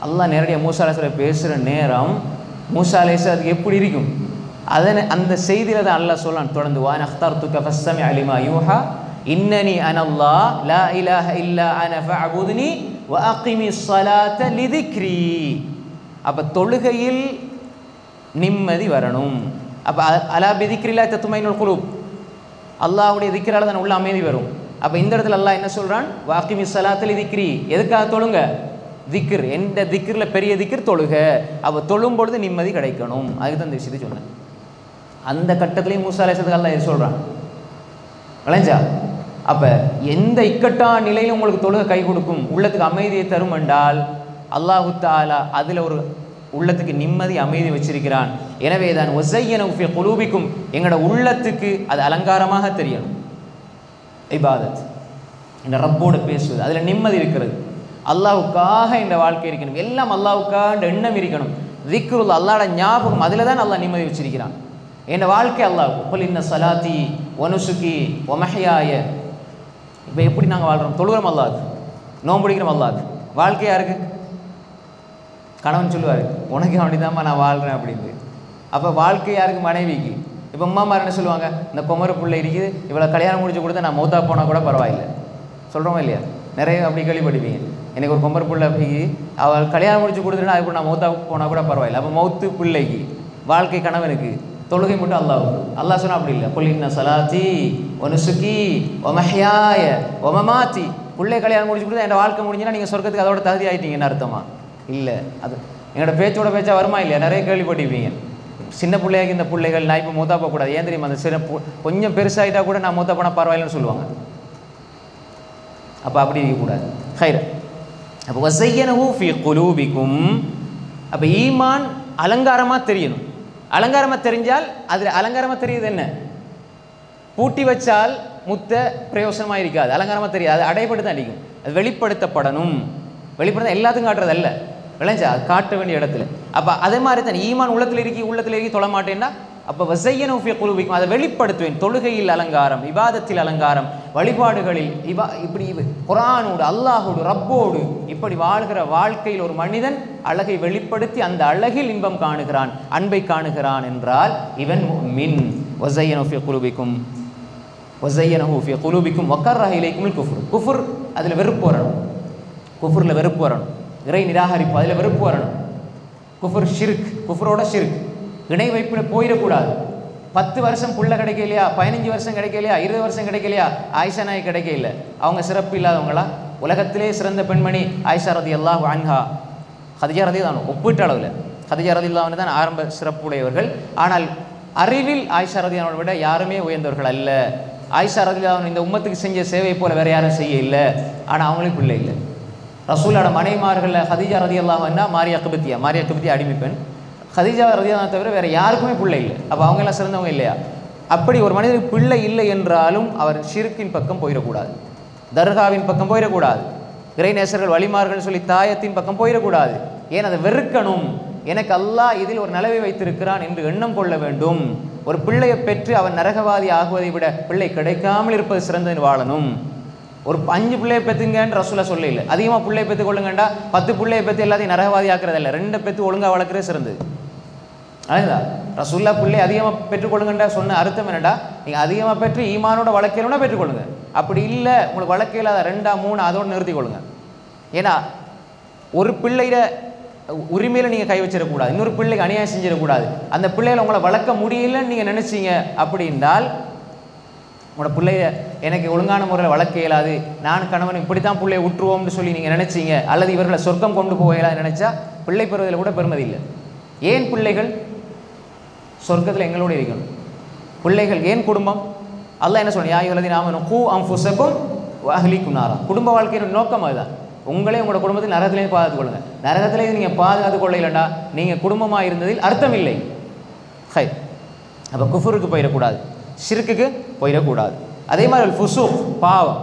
A: அல்லாஹ் நேரடியாக மூசா அலைஹிஸ்ஸலாம் பேசுகிற நேரம் மூசா அலைஹிஸ்ஸலாம் அதுக்கு எப்படி இருக்கும்? அதனை அந்த செய்தியில் தான் அல்லாஹ் சொல்லலாம் தொடர்ந்து, வான் அக்தர்துக ஃபஸ்ஸமி லிமா யூஹா இன்னனி அனல்லாஹ் லா இலாஹ இல்லா அன ஃபஅபுத்னி வ அகிமிஸ் ஸலாத லிதிக்ரி. அப்போ தொழுகையில் நிம்மதி வரணும். அப்போ அலா பிதிக்ரில்லாஹி தத்மைனுல் குலூப், அல்லாஹ்வுடைய திக்ரால தான் உள்ள அமைதி வரும். அப்போ இந்த இடத்துல அல்லாஹ் என்ன சொல்கிறான்? வ அகிமிஸ் ஸலாத லிதிக்ரி. எதுக்காக தொழுங்க? திக்ர். எந்த திக்ரில் பெரிய திக்ர் தொழுக. அப்போ தொழும் பொழுது நிம்மதி கிடைக்கணும். அதுக்கு தான் இந்த விஷயத்தை சொன்னேன். அந்த கட்டத்திலையும் மூசா அலைஹிஸ்ஸலாம் அல்லாஹ் எது சொல்கிறான்? விளைஞ்சா? அப்போ எந்த இக்கட்டான நிலையிலும் உங்களுக்கு தொழுகை கை கொடுக்கும், உள்ளத்துக்கு அமைதியை தரும் என்றால் அல்லாஹு தஆலா அதில் ஒரு உள்ளத்துக்கு நிம்மதி அமைதி வச்சிருக்கிறான். எனவே தான் வஸய்யனு ஃபீ குலூபிக்கும், எங்களோட உள்ளத்துக்கு அது அலங்காரமாக தெரியணும். இபாதத், இந்த ரப்போடு பேசுவது, அதில் நிம்மதி இருக்கிறது. அல்லாஹுக்காக இந்த வாழ்க்கை இருக்கணும், எல்லாம் அல்லாஹுக்காக எண்ணம் இருக்கணும். திக்ருல் அல்லாஹ்வோட ஞாபகம், அதில் தான் அல்லாஹ் நிம்மதி வச்சிருக்கிறான். என் வாழ்க்கை அல்லாஹ் குல் இன்ன ஸலாத்தி வ நுசுகி வ மஹ்யாய இப்போ எப்படி நாங்கள் வாழ்கிறோம்? தொழுகிறோம் அல்லாஹ்க்கு, நோன்பு பிடிக்கிறோம் அல்லாஹ்க்கு. வாழ்க்கை யாருக்கு? கணவன் சொல்லுவார், உனக்கு அப்படிதாம்மா நான் வாழ்கிறேன் அப்படின்னு. அப்போ வாழ்க்கை யாருக்கு? மனைவிக்கு. இப்போ அம்மாமார் என்ன சொல்லுவாங்க? இந்த குமர பிள்ளை இருக்குது, இவ்வளோ கல்யாணம் முடிச்சு கொடுத்தா நான் மௌத்தா போனால் கூட பரவாயில்லை சொல்கிறோமா இல்லையா? நிறைய அப்படி கேள்விப்பட்டிருப்பீங்க. எனக்கு ஒரு குமர பிள்ளை அப்படி அவள் கல்யாணம் முடிச்சு கொடுத்துட்டா அதுக்கு நான் மௌத்தா போனால் கூட பரவாயில்லை. அப்போ மௌத்து பிள்ளைக்கு, வாழ்க்கை கணவனுக்கு, தொழுகை மட்டும் அல்லாஹ்வுக்கு. அல்லாஹ் சொன்னால் அப்படி இல்லை. குல் இன்ன ஸலாத்தி வ நுஸுகி வ மஹ்யாய வ மமாத்தி. பிள்ளை கல்யாணம் முடிச்சு கொடுத்தா என் வாழ்க்கை முடிஞ்சுன்னா நீங்கள் சொர்க்கத்துக்கு அதோட தகுதி ஆகிட்டீங்கன்னு அர்த்தமா? இல்லை. அது எங்களோட பேச்சோட பேச்சா வருமா இல்லையா? நிறைய கேள்விப்பட்டிருப்பீங்க. சின்ன பிள்ளையாகி இந்த பிள்ளைகள் நான் இப்போ மூத்தா போகக்கூடாது. ஏன் தெரியுமா? அந்த சின்ன கொஞ்சம் பெருசாகிட்டா கூட நான் மூத்தா போனால் பரவாயில்லன்னு சொல்லுவாங்க. அப்போ அப்படி இருக்கக்கூடாது. ஹைர். அப்போ வஸய்யனஹு ஃபீ குலூபிக்கும். அப்போ ஈமான் அலங்காரமாக தெரியணும். அலங்காரமாக தெரிஞ்சால் அதில் அலங்காரமாக தெரியுது என்ன? பூட்டி வச்சால் முத்த பிரயோசனமாக இருக்காது. அலங்காரமாக தெரியாது, அது அடைபடுத்த அடிக்கும். அது வெளிப்படுத்தப்படணும். வெளிப்படுத்த எல்லாத்துக்கும் காட்டுறது அல்ல, விளைஞ்சா அது காட்ட வேண்டிய இடத்துல. அப்போ அதே மாதிரி தான் ஈமான் உள்ளத்தில் இருக்கி தொழ மாட்டேன்னா அப்போ வஸய்யனஹு ஃபீ குலூபிக்கும், அதை வெளிப்படுத்துவேன். தொழுகையில் அலங்காரம், இபாதத்தில் அலங்காரம், வழிபாடுகளில் இப்படி குர்ஆனோடு அல்லாஹோடு ரப்போடு இப்படி வாழ்கிற வாழ்க்கையில் ஒரு மனிதன் அழகை வெளிப்படுத்தி அந்த அழகில் இன்பம் காணுகிறான், அன்பை காணுகிறான் என்றால் இவன் முஃமின். வஸய்யனஹு ஃபீ குலூபிக்கும் வஸய்யனஹு ஃபீ குலூபிக்கும் வக்கர்ரஹ இலைக்குமுல் குஃப்ர். குஃப்ர் அதில் வெறுப்பு வரணும். குஃப்ரில் வெறுப்பு வரணும். இறை நிராகரிப்பு அதில் வெறுப்பு வரணும். குஃப்ர் ஷிர்க், குஃப்ரோட ஷிர்க், இணை வைப்பில் போயிடக்கூடாது. 10 வருஷம் புள்ள கிடைக்கலையா, 15 வருஷம் கிடைக்கலையா, 20 வருஷம் கிடைக்கலையா, ஆயிஷா நாய் கிடைக்கல, அவங்க சிறப்பு இல்லாதவங்களா? உலகத்திலே சிறந்த பெண்மணி ஆயிஷா ரலியல்லாஹு அன்ஹா, ஹதீஜா ரலியல்லாஹு அன்ஹா ஒப்பிட்ட அளவில் ஹதீஜா ரலியல்லாஹு அன்ஹா தான் ஆரம்ப சிறப்புடையவர்கள். ஆனால் அறிவில் ஆயிஷா ரலியல்லாஹு அன்ஹா விட யாருமே உயர்ந்தவர்கள் அல்ல. ஆயிஷா ரலியல்லாஹு அன்ஹா இந்த உம்மத்துக்கு செஞ்ச சேவை போல வேற யாரும் செய்ய இல்லை. ஆனால் அவங்களுக்கு பிள்ளை இல்லை. ரசூலோட மனைமார்களில் ஹதீஜா ரலியல்லாஹு அன்ஹா மாரியா கிப்தியா அடிமை பெண். ஹதீஜா ரலியல்லாஹு அன்ஹா தவிர வேறு யாருக்குமே பிள்ளை இல்லை. அப்போ அவங்க எல்லாம் சிறந்தவங்க இல்லையா? அப்படி ஒரு மனிதனுக்கு பிள்ளை இல்லை என்றாலும் அவர் ஷிர்கின் பக்கம் போயிடக்கூடாது, தர்காவின் பக்கம் போயிடக்கூடாது, இறைநேசர்கள் வழிமார்கள் சொல்லி தாயத்தின் பக்கம் போயிடக்கூடாது. ஏன் அதை வெறுக்கணும்? எனக்கு அல்லாஹ் இதில் ஒரு நிலவை வைத்திருக்கிறான் என்று எண்ணம் கொள்ள வேண்டும். ஒரு பிள்ளையை பெற்று அவன் நரகவாதி ஆகுவதை விட பிள்ளை கிடைக்காமல் இருப்பது சிறந்தது வாழணும். ஒரு 5 பிள்ளையை பெற்றுங்கன்னு ரசூலா சொல்ல இல்லை. அதிகமாக பிள்ளையை பெற்று கொள்ளுங்கண்டா 10 பிள்ளையை பெற்று எல்லாத்தையும் நரகவாதி ஆக்குறதில்லை. 2 பெற்று ஒழுங்காக வளர்க்குறது சிறந்தது. அதுதான் ரசூல்லா பிள்ளை அதிகமாக பெற்றுக்கொள்ளுங்கண்டா சொன்ன அர்த்தம் என்னடா? நீங்கள் அதிகமாக பெற்று ஈமானோட வளர்க்கணும்னா பெற்றுக்கொள்ளுங்க. அப்படி இல்லை உங்களுக்கு வளர்க்க இல்லாத 2, 3 அதோடு நிறுத்திக் கொள்ளுங்க. ஏன்னா ஒரு பிள்ளையில உரிமையில் நீங்கள் கை வச்சிடக்கூடாது, இன்னொரு பிள்ளைக்கு அநியாயம் செஞ்சிடக்கூடாது. அந்த பிள்ளைகளை உங்களை வளர்க்க முடியலன்னு நீங்கள் நினச்சிங்க அப்படின்னால் உங்களோட பிள்ளைய எனக்கு ஒழுங்கான முறையில் வளர்க்க இயலாது, நான் கணவன் இப்படி தான் பிள்ளையை விட்டுருவோம்னு சொல்லி நீங்கள் நினச்சிங்க, அல்லது இவர்களை சொர்க்கம் கொண்டு போக இயலாது நினச்சா பிள்ளை பெறுவதில் கூட பெருமதி இல்லை. ஏன் பிள்ளைகள் சொர்க்கத்தில் எங்களோட இருக்கணும்? பிள்ளைகள் ஏன் குடும்பம்? அல்லாஹ் என்ன சொல்றேன்? யா அய்யுஹல்லதீன ஆமனூ கூ அன்ஃபுஸக்கும் வ அஹ்லீக்கும் நாரா. குடும்ப வாழ்க்கையின் நோக்கம் அதுதான். உங்களே உங்களோட குடும்பத்தில் நரகத்திலேயே பாதுகாத்து கொள்ளுங்க. நரகத்திலேயே நீங்கள் பாதுகாத்து கொள்ள இல்லைண்டா நீங்கள் குடும்பமாக இருந்ததில் அர்த்தம் இல்லை. ஹை, அப்போ குஃபுருக்கு போயிடக்கூடாது, ஷிர்க்குக்கு போயிடக்கூடாது. அதே மாதிரி ஃபுசூக், பாவம்,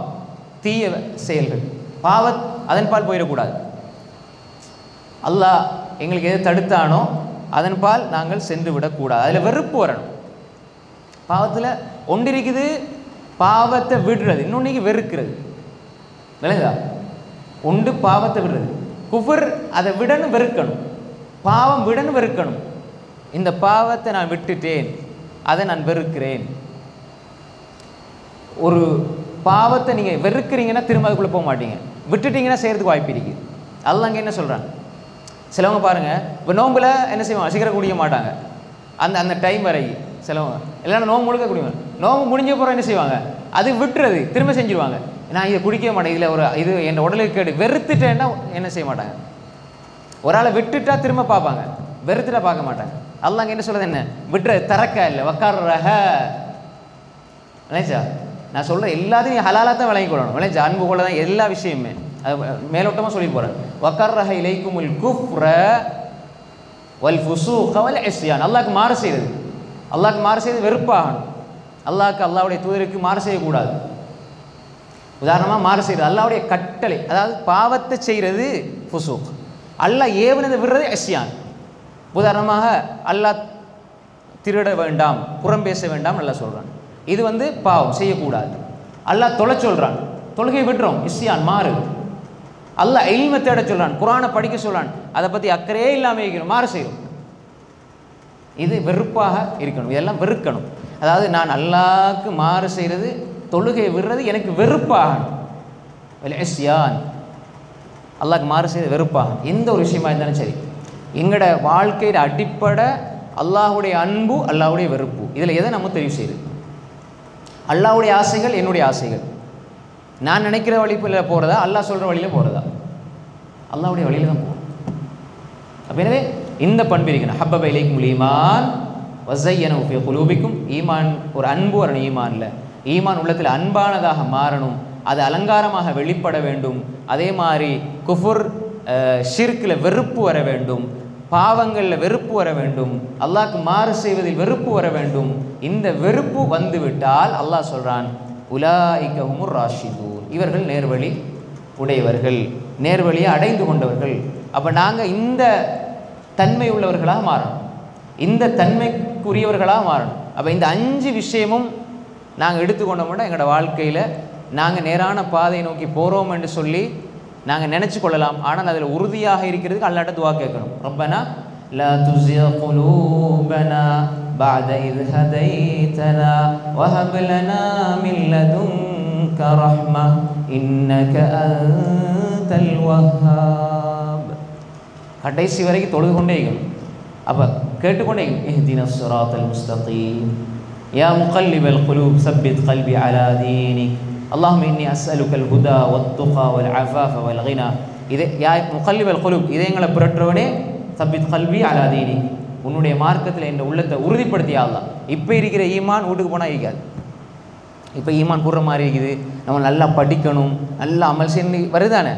A: தீய செயல்கள், பாவத் அதன்பால் போயிடக்கூடாது. அல்லாஹ் எங்களுக்கு எது தடுத்தானோ அதன்பால் நாங்கள் சென்று விடக்கூடாது. அதில் வெறுப்பு வரணும். பாவத்தில் ஒன்று இருக்குது பாவத்தை விடுறது, இன்னொன்றைக்கு வெறுக்கிறது. விளங்குதா? ஒன்று பாவத்தை விடுறது, குஃபர் அதை விடணும் வெறுக்கணும், பாவம் விடணும் வெறுக்கணும். இந்த பாவத்தை நான் விட்டுட்டேன், அதை நான் வெறுக்கிறேன். ஒரு பாவத்தை நீங்கள் வெறுக்கிறீங்கன்னா திரும்ப அதுக்குள்ளே போக மாட்டீங்க, விட்டுட்டீங்கன்னா செய்கிறதுக்கு வாய்ப்பு இருக்குது. அல்லாஹ் அங்கே என்ன சொல்கிறாங்க? சிலவங்க பாருங்கள், இப்போ நோம்பில் என்ன செய்வாங்க? சீக்கிரம் குடிக்க மாட்டாங்க அந்த டைம் வரைக்கும். சிலவங்க இல்லைன்னா நோம்பு முழுக்க குடிப்பாங்க. நோம்பு முடிஞ்ச போகிற என்ன செய்வாங்க? அது விட்டுறது, திரும்ப செஞ்சுருவாங்க. நான் இதை குடிக்க மாட்டேன், இதில் ஒரு இது என் உடலுக்கு கேடு, வெறுத்துட்டேன்னா என்ன செய்ய மாட்டாங்க? ஒரு ஆளை விட்டுட்டா திரும்ப பார்ப்பாங்க, வெறுத்துட்டா பார்க்க மாட்டாங்க. அல்லாஹ் அங்கே என்ன சொல்கிறது? என்ன விட்டுறது? தரக்க இல்லை, வக்கார்ரஹ. விளைச்சா நான் சொல்கிறேன் எல்லாத்தையும் ஹலாலாக தான் விளங்கி கொள்ளணும். விளைச்சா அன்பு கொள்ள தான் எல்லா விஷயமே. அது மேலோட்டமாக சொல்லி போகிறேன். வக்கர்ரஹ இலைக்குமுல் குஃப்ர வல் ஃபுசூக வல் இஸ்யான். அல்லாஹ்க்கு மாறு செய்கிறது, அல்லாஹ்க்கு மாறு செய்து வெறுப்பாகணும். அல்லாஹ்க்கு அல்லாஹ்வுடைய தூதருக்கு மாறு செய்யக்கூடாது. உதாரணமாக மாறு செய்கிறது அல்லாஹ்வுடைய கட்டளை, அதாவது பாவத்தை செய்கிறது ஃபுசூக், அல்லாஹ் ஏவனதை விடுறது இஸ்யான். உதாரணமாக அல்லாஹ் திருட வேண்டாம், புறம் பேச வேண்டாம் நல்லா சொல்கிறான், இது பாவம் செய்யக்கூடாது. அல்லாஹ் தொலை சொல்கிறான், தொழுகை விட்டுறோம், இஸ்யான் மாறு. அல்லாஹ் இல்மை தேட சொல்றான், குர்ஆனை படிக்க சொல்றான், அதை பற்றி அக்கறையே இல்லாமல் இருக்கிறோம், மாறு செய்யும். இது வெறுப்பாக இருக்கணும், இதெல்லாம் வெறுக்கணும். அதாவது நான் அல்லாஹ்க்கு மாறு செய்கிறது, தொழுகை விடுறது எனக்கு வெறுப்பாகணும். இஸ்யான், அல்லாஹ்க்கு மாறு செய்கிறது வெறுப்பாகணும். எந்த ஒரு விஷயமா இருந்தாலும் சரி, எங்களோட வாழ்க்கையில் அடிப்படை அல்லாஹுடைய அன்பு, அல்லாஹுடைய வெறுப்பு. இதில் எதை நம்ம தெரிவு செய்யுது? அல்லாஹுடைய ஆசைகள் என்னுடைய ஆசைகள், நான் நினைக்கிற வழியில் போகிறதா, அல்லாஹ் சொல்கிற வழியில் போகிறதா? அல்லாஹுடைய வழியில் தான் போகும். அப்போ எனவே இந்த பண்பு இருக்கணும். ஹப்பப இலைக்குமுல் ஈமான் வஸய்யனஹு ஃபீ குலூபிக்கும். ஈமான் ஒரு அன்பு வரணும். ஈமானில் ஈமான் உள்ளத்தில் அன்பானதாக மாறணும், அது அலங்காரமாக வெளிப்பட வேண்டும். அதே மாதிரி குஃபுர் ஷிர்கில் வெறுப்பு வர வேண்டும், பாவங்களில் வெறுப்பு வர வேண்டும், அல்லாஹ்க்கு மாறு செய்வதில் வெறுப்பு வர வேண்டும். இந்த வெறுப்பு வந்துவிட்டால் அல்லாஹ் சொல்கிறான், உலாயிக ஹுமுர் ராஷிதூன், இவர்கள் நேர்வழி உடையவர்கள், நேர்வழியை அடைந்து கொண்டவர்கள். அப்போ நாங்கள் இந்த தன்மை உள்ளவர்களாக மாறணும், இந்த தன்மைக்குரியவர்களாக மாறணும். அப்போ இந்த 5 விஷயமும் நாங்கள் எடுத்துக்கொண்டோம்னா எங்களோட வாழ்க்கையில் நாங்கள் நேரான பாதையை நோக்கி போகிறோம் என்று சொல்லி நாங்கள் நினச்சி கொள்ளலாம். ஆனால் அதில் உறுதியாக இருக்கிறதுக்கு அல்லாஹ்ட்ட துஆ கேட்கணும். ரப்பனா லா துஸிக் குலூபனா பஅத இத் ஹதைதனா வஹப் லனா மின் லதுன்க ரஹ்ம இன்னக அன்தல் வஹ்ஹாப். கடைசி வரைக்கும் தொழுது கொண்டே இருக்கணும். அப்போ கேட்டுக்கொண்டே இஹ்தினஸ் ஸிராத்தல் முஸ்தகீம் யா முகல்லிபல் குலூப் சப்பித் கல்பி அலா தீனிக் அல்லாஹும்ம இன்னி அஸ்அலுக்கல் ஹுதா வத்துகா வல் அஃபாஃப வல் கினா. இதே யா முகல்லிபல் குலூப், இதயங்களை புரட்டுறவனே, சப்பித் கல்பி அலா தீனிக், உன்னுடைய மார்க்கத்தில் என் உள்ளத்தை உறுதிப்படுத்தியா அல்லாஹ். இப்போ இருக்கிற ஈமான் வீட்டுக்கு போனால் இருக்காது. இப்போ ஈமான் கூடுற மாதிரி இருக்குது, நம்ம நல்லா படிக்கணும், நல்லா அமல் செய்யணும் வருதானே?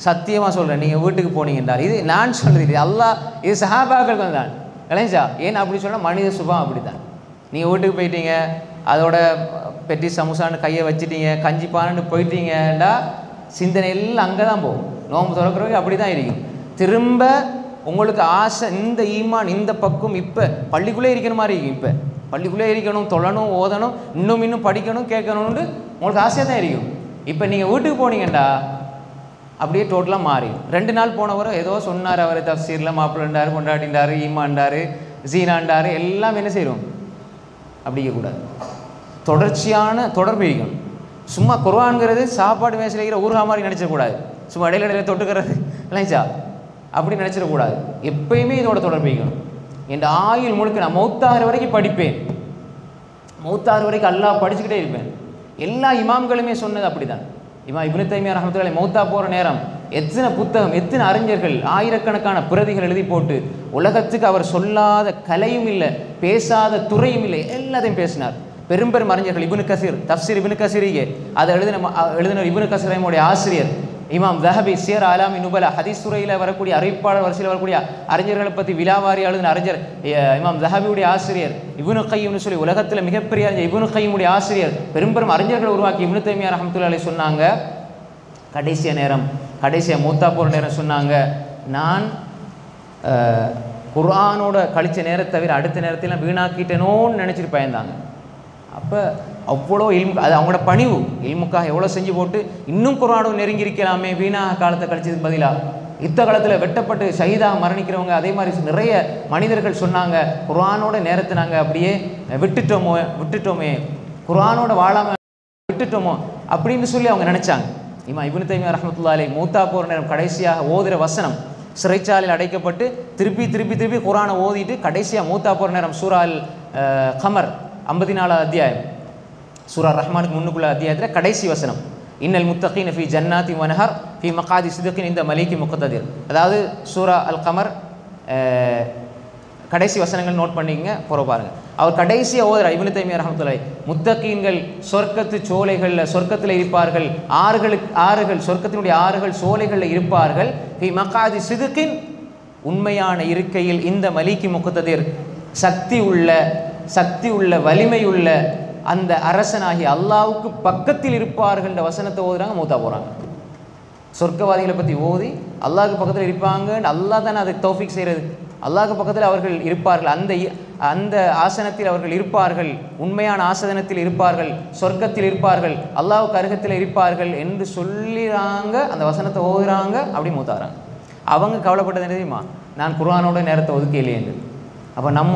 A: சத்தியமாக சொல்கிறேன், நீங்கள் வீட்டுக்கு போனீங்கன்றால் இது நான் சொல்கிறது, அல்லாஹ் இது சஹாபாக்கள் தான் கலைஞ்சா. ஏன் அப்படி சொன்னால் மனித சுபாவம் அப்படி தான். நீங்கள் வீட்டுக்கு போயிட்டீங்க, அதோட பெட்டி சமோசான்னு கையை வச்சுட்டீங்க, கஞ்சி பானன்னு போயிட்டீங்கண்டா சிந்தனை எல்லாம் அங்கே தான் போகும். நோம்பு திறக்கிறவங்க அப்படி தான் இருக்கும். திரும்ப உங்களுக்கு ஆசை, இந்த ஈமான் இந்த பக்கம் இப்போ பள்ளிக்குள்ளே இருக்கிற மாதிரி இருக்கும். இப்போ பள்ளிக்குள்ளே இருக்கணும், தொழணும், ஓதணும், இன்னும் படிக்கணும், கேட்கணும்னு உங்களுக்கு ஆசையாக தான் இருக்கும். இப்போ நீங்கள் வீட்டுக்கு போனீங்கண்டா அப்படியே டோட்டலாக மாறி. 2 நாள் போனவரை ஏதோ சொன்னார், அவர் தஃசீரில் மாப்பிள்ளைண்டார், கொண்டாடிண்டார், ஈமாண்டார், ஜீனாண்டார், எல்லாம் என்ன செய்கிறோம்? அப்படிக்கக்கூடாது. தொடர்ச்சியான தொடர்பு இருக்கணும். சும்மா குர்ஆன்ங்கிறது சாப்பாடு மேய்ச்சல் இருக்கிற ஊர்கா மாதிரி நினச்சிடக்கூடாது, சும்மா இடையில தொட்டுக்கிறது இல்லைச்சா அப்படி நினச்சிடக்கூடாது. எப்பயுமே இதோட தொடர்பு இருக்கணும். என் ஆயுள் முழுக்க நான் மௌத்தாகிற வரைக்கும் படிப்பேன், மௌத்தாகிற வரைக்கும் அல்லாஹ் படிச்சுக்கிட்டே இருப்பேன். எல்லா இமாம்களுமே சொன்னது அப்படி தான். இமாம் இப்னு தைமியா ரஹ்மத்துல்லாஹி மௌத்தா போகிற நேரம் எத்தனை புத்தகம், எத்தனை அறிஞர்கள், ஆயிரக்கணக்கான பிரதிகள் எழுதி போட்டு உலகத்துக்கு அவர் சொல்லாத கலையும் இல்லை, பேசாத துறையும் இல்லை, எல்லாத்தையும் பேசினார். பெரும்பெரும் அறிஞர்கள் இப்னு கசீர், தஃப்சீர் இப்னு கசீரியே அதை எழுதினர் இப்னு கசீர் ரஹ்மத்துல்லாஹி ஆசிரியர். இமாம் தஹபி சியர் ஆலாமி நுபலா, ஹதீஸ் துறையில் வரக்கூடிய அறிவிப்பாளர் வரிசையில் வரக்கூடிய அறிஞர்களை பற்றி விலாவாரி எழுதின அறிஞர் இமாம் தஹபியுடைய ஆசிரியர். இப்னு கையிம்னு சொல்லி உலகத்தில் மிகப்பெரிய அறிஞர் இப்னு கையிமுடைய ஆசிரியர். பெரும்பெரும் அறிஞர்களை உருவாக்கி இப்னு தைமியா ரஹ்மத்துல்லாஹி அலைஹி சொன்னாங்க, கடைசியாக மூத்தா போகிற நேரம் சொன்னாங்க, நான் குர்ஆனோட கழிச்ச நேரத்தை தவிர அடுத்த நேரத்தில் வீணாக்கிட்டேனோன்னு நினச்சிட்டு பயந்தாங்க. அப்போ அவ்வளோ அது அவங்களோட பணிவு, இல்முக்காக எவ்வளோ செஞ்சு போட்டு இன்னும் குர்ஆனோட நெருங்கி இருக்கலாமே, வீணாக காலத்தை கழிச்சதுக்கு பதிலாக. யுத்த காலத்தில் வெட்டப்பட்டு ஷஹீதாக மரணிக்கிறவங்க அதே மாதிரி நிறைய மனிதர்கள் சொன்னாங்க, குர்ஆனோட நேரத்தை நாங்கள் அப்படியே விட்டுட்டோமே, குர்ஆனோட வாழாமல் விட்டுட்டோமோ அப்படின்னு சொல்லி அவங்க நினச்சாங்க. இமாம் இப்னு தைமியா ரஹ்மத்துல்லாஹி அலைஹி மூத்தா போகிற நேரம் கடைசியாக ஓதுகிற வசனம், சிறைச்சாலையில் அடைக்கப்பட்டு திருப்பி குர்ஆனை ஓதிட்டு கடைசியாக மூத்தா போகிற நேரம் சூரா அல் கமர் 54வது அத்தியாயம், சூரா ரஹ்மானுக்கு முன்னுக்குள்ள அத்தியாயத்தில் கடைசி வசனம், இன்னல் முத்தகீன ஃபீ ஜன்னாத்தி வனஹர் ஃபீ மகாதி சிதகின் இந்த மலிகி முக்ததிர். அதாவது சூரா அல் கமர் கடைசி வசனங்கள் நோட் பண்ணிக்கங்க, போகிற பாருங்கள். அவர் கடைசியாக ஓதுறார் இப்னு தைமியா ரஹ்மத்துல்லாஹி, முத்தகீன்கள் சொர்க்கத்து சோலைகளில் சொர்க்கத்தில் இருப்பார்கள், ஆறுகள் சொர்க்கத்தினுடைய ஆறுகள் சோலைகளில் இருப்பார்கள், ஃபீ மகாதி சிதுகின் உண்மையான இருக்கையில், இந்த மலிகி முக்ததிர் சக்தி உள்ள வலிமையுள்ள அந்த அரசனாகி அல்லாஹ்வுக்கு பக்கத்தில் இருப்பார்கள் என்ற வசனத்தை ஓதுறாங்க, மூத்தா போகிறாங்க. சொர்க்கவாதிகளை பற்றி ஓதி அல்லாஹ்வுக்கு பக்கத்தில் இருப்பாங்க, அல்லாஹ் தானே அதை தௌஃபீக் செய்கிறது, அல்லாஹ்வுக்கு பக்கத்தில் அவர்கள் இருப்பார்கள். அந்த ஆசனத்தில் அவர்கள் இருப்பார்கள், உண்மையான ஆசனத்தில் இருப்பார்கள், சொர்க்கத்தில் இருப்பார்கள், அல்லாஹ்வுக்கு அருகத்தில் இருப்பார்கள் என்று சொல்லிறாங்க. அந்த வசனத்தை ஓதுறாங்க, அப்படி மூத்தாகிறாங்க. அவங்க கவலைப்பட்டது என்ன தெரியுமா? நான் குர்ஆனோட நேரத்தை ஒதுக்கலையே. அப்போ நம்ம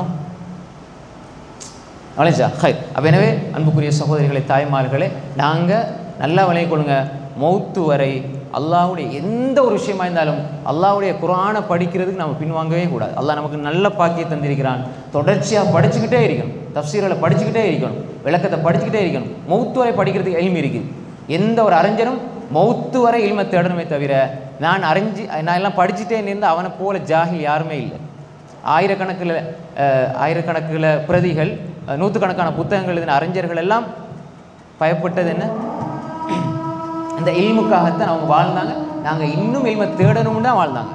A: வளைஞ்சா ஹை. அப்போ எனவே அன்புக்குரிய சகோதரிகளை, தாய்மார்களே, நாங்கள் நல்லா விளங்கிக் கொள்ளுங்க. மௌத்து வரை அல்லாஹ்வுடைய எந்த ஒரு விஷயமா இருந்தாலும் அல்லாஹ்வுடைய குர்ஆனை படிக்கிறதுக்கு நம்ம பின்வாங்கவே கூடாது. அல்லாஹ் நமக்கு நல்ல பாக்கியை தந்திருக்கிறான். தொடர்ச்சியாக படிச்சுக்கிட்டே இருக்கணும், தஃப்சீர்களை படிச்சுக்கிட்டே இருக்கணும், விளக்கத்தை படிச்சுக்கிட்டே இருக்கணும். மௌத்து வரை படிக்கிறதுக்கு இல்மு இருக்குது. எந்த ஒரு அறிஞரும் மௌத்து வரை இல்மை தேடணுமே தவிர நான் எல்லாம் படிச்சுட்டே இருந்தால் அவனை போல ஜாஹில் யாருமே இல்லை. ஆயிரக்கணக்கில் பிரதிகள், நூற்றுக்கணக்கான புத்தகங்கள் எழுதின அறிஞர்கள் எல்லாம் பயப்பட்டது என்ன? இந்த இல்முக்காகத்தான் அவங்க வாழ்ந்தாங்க. நாங்கள் இன்னும் இல்மை தேடணும்னு தான் வாழ்ந்தாங்க.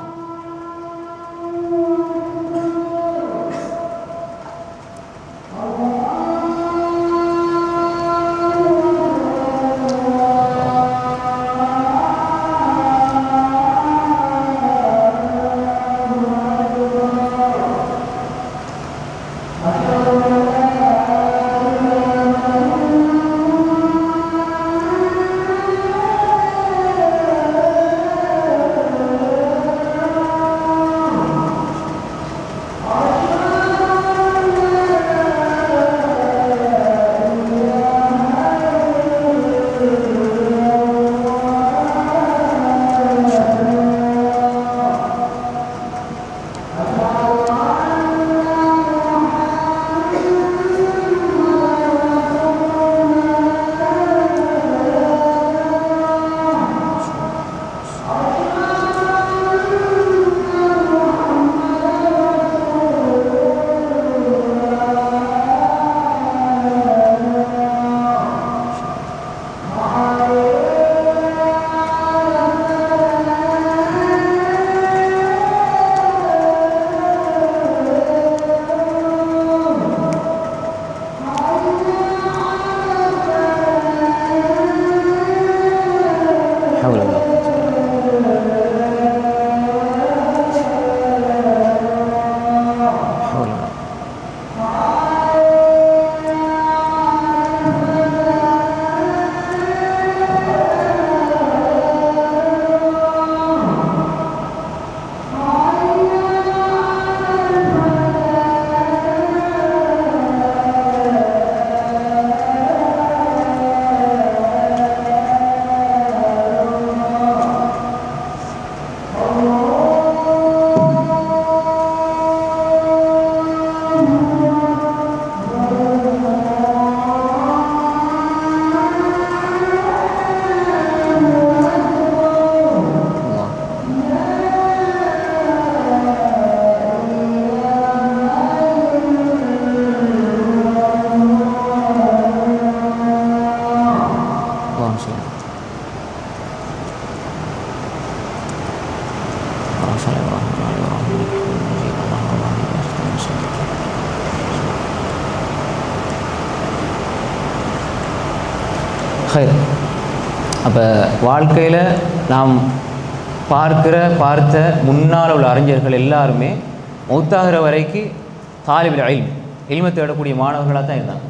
A: அப்போ வாழ்க்கையில் நாம் பார்த்த முன்னால் உள்ள அறிஞர்கள் எல்லாருமே மௌத்தாகிற வரைக்கும் தாலிபுல் இல்ம், இல்மை தேடக்கூடிய மாணவர்களாக தான் இருந்தாங்க.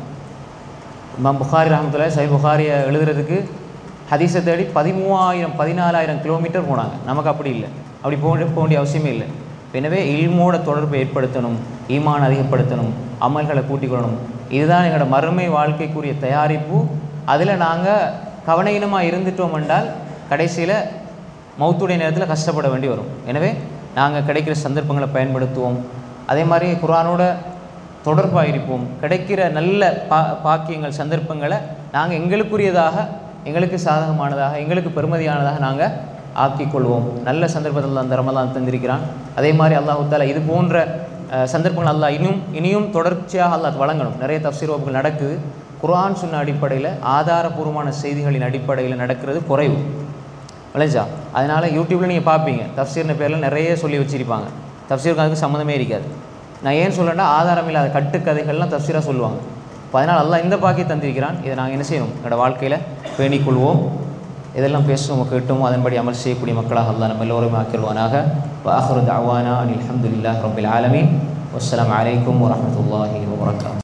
A: இமாம் புகாரி ரஹ்மத்துல்லாஹி சஹீஹ் புகாரியை எழுதுறதுக்கு ஹதீஸை தேடி 13,000-14,000 கிலோமீட்டர் போனாங்க. நமக்கு அப்படி இல்லை, அப்படி போக வேண்டிய அவசியமே இல்லை. எனவே இல்மோட தொடர்பை ஏற்படுத்தணும், ஈமான் அதிகப்படுத்தணும், அமல்களை கூட்டிக்கொள்ளணும். இதுதான் எங்களோட மறுமை வாழ்க்கைக்குரிய தயாரிப்பு. அதில் நாங்கள் கவனீனமாக இருந்துட்டோம் என்றால் கடைசியில் மௌத்துடைய நேரத்தில் கஷ்டப்பட வேண்டி வரும். எனவே நாங்கள் கிடைக்கிற சந்தர்ப்பங்களை பயன்படுத்துவோம். அதே மாதிரி குர்ஆனோட தொடர்பாக இருப்போம். கிடைக்கிற நல்ல பாக்கியங்கள், சந்தர்ப்பங்களை நாங்கள் எங்களுக்குரியதாக, எங்களுக்கு சாதகமானதாக, எங்களுக்கு பெருமதியானதாக நாங்கள் ஆக்கிக்கொள்வோம். நல்ல சந்தர்ப்பத்தில் அந்த ரமலான் தந்திருக்கிறான். அதே மாதிரி அல்லாஹ் தஆலா இது போன்ற சந்தர்ப்பங்கள் அல்லாஹ் இனியும் தொடர்ச்சியாக அல்லாஹ் வழங்கணும். நிறைய தஃப்சீர் வகுப்புகள் நடக்குது. குர்ஆன் சுன்னா அடிப்படையில், ஆதாரபூர்வமான செய்திகளின் அடிப்படையில் நடக்கிறது குறைவு விளைஞ்சா. அதனால் யூடியூப்பில் நீங்கள் பார்ப்பீங்க, தஃப்சீர்னு பேரில் நிறைய சொல்லி வச்சுருப்பாங்க. தஃப்சீருக்கு அதுக்கு சம்மந்தமே இருக்காது. நான் ஏன் சொல்கிறேன்னா, ஆதாரம் இல்லாத கட்டுக்கதைகள்லாம் தஃப்சீராக சொல்லுவாங்க. இப்போ அதனால் அல்லாஹ் இந்த பாக்கியை தந்திருக்கிறான். இதை நாங்கள் என்ன செய்யணும்? என்னோடய வாழ்க்கையில் பேணிக்கொள்வோம். இதெல்லாம் பேசணும், கேட்டும் அதன்படி அமல் செய்யக்கூடிய மக்களாக அல்லாஹ் நம்ம எல்லோரும் ஆக்கிடுவானாக. வ ஆகிரு தஅவானா அனில் ஹம்துலில்லாஹி ரப்பில் ஆலமீன். والسلام عليكم ورحمة الله وبركاته.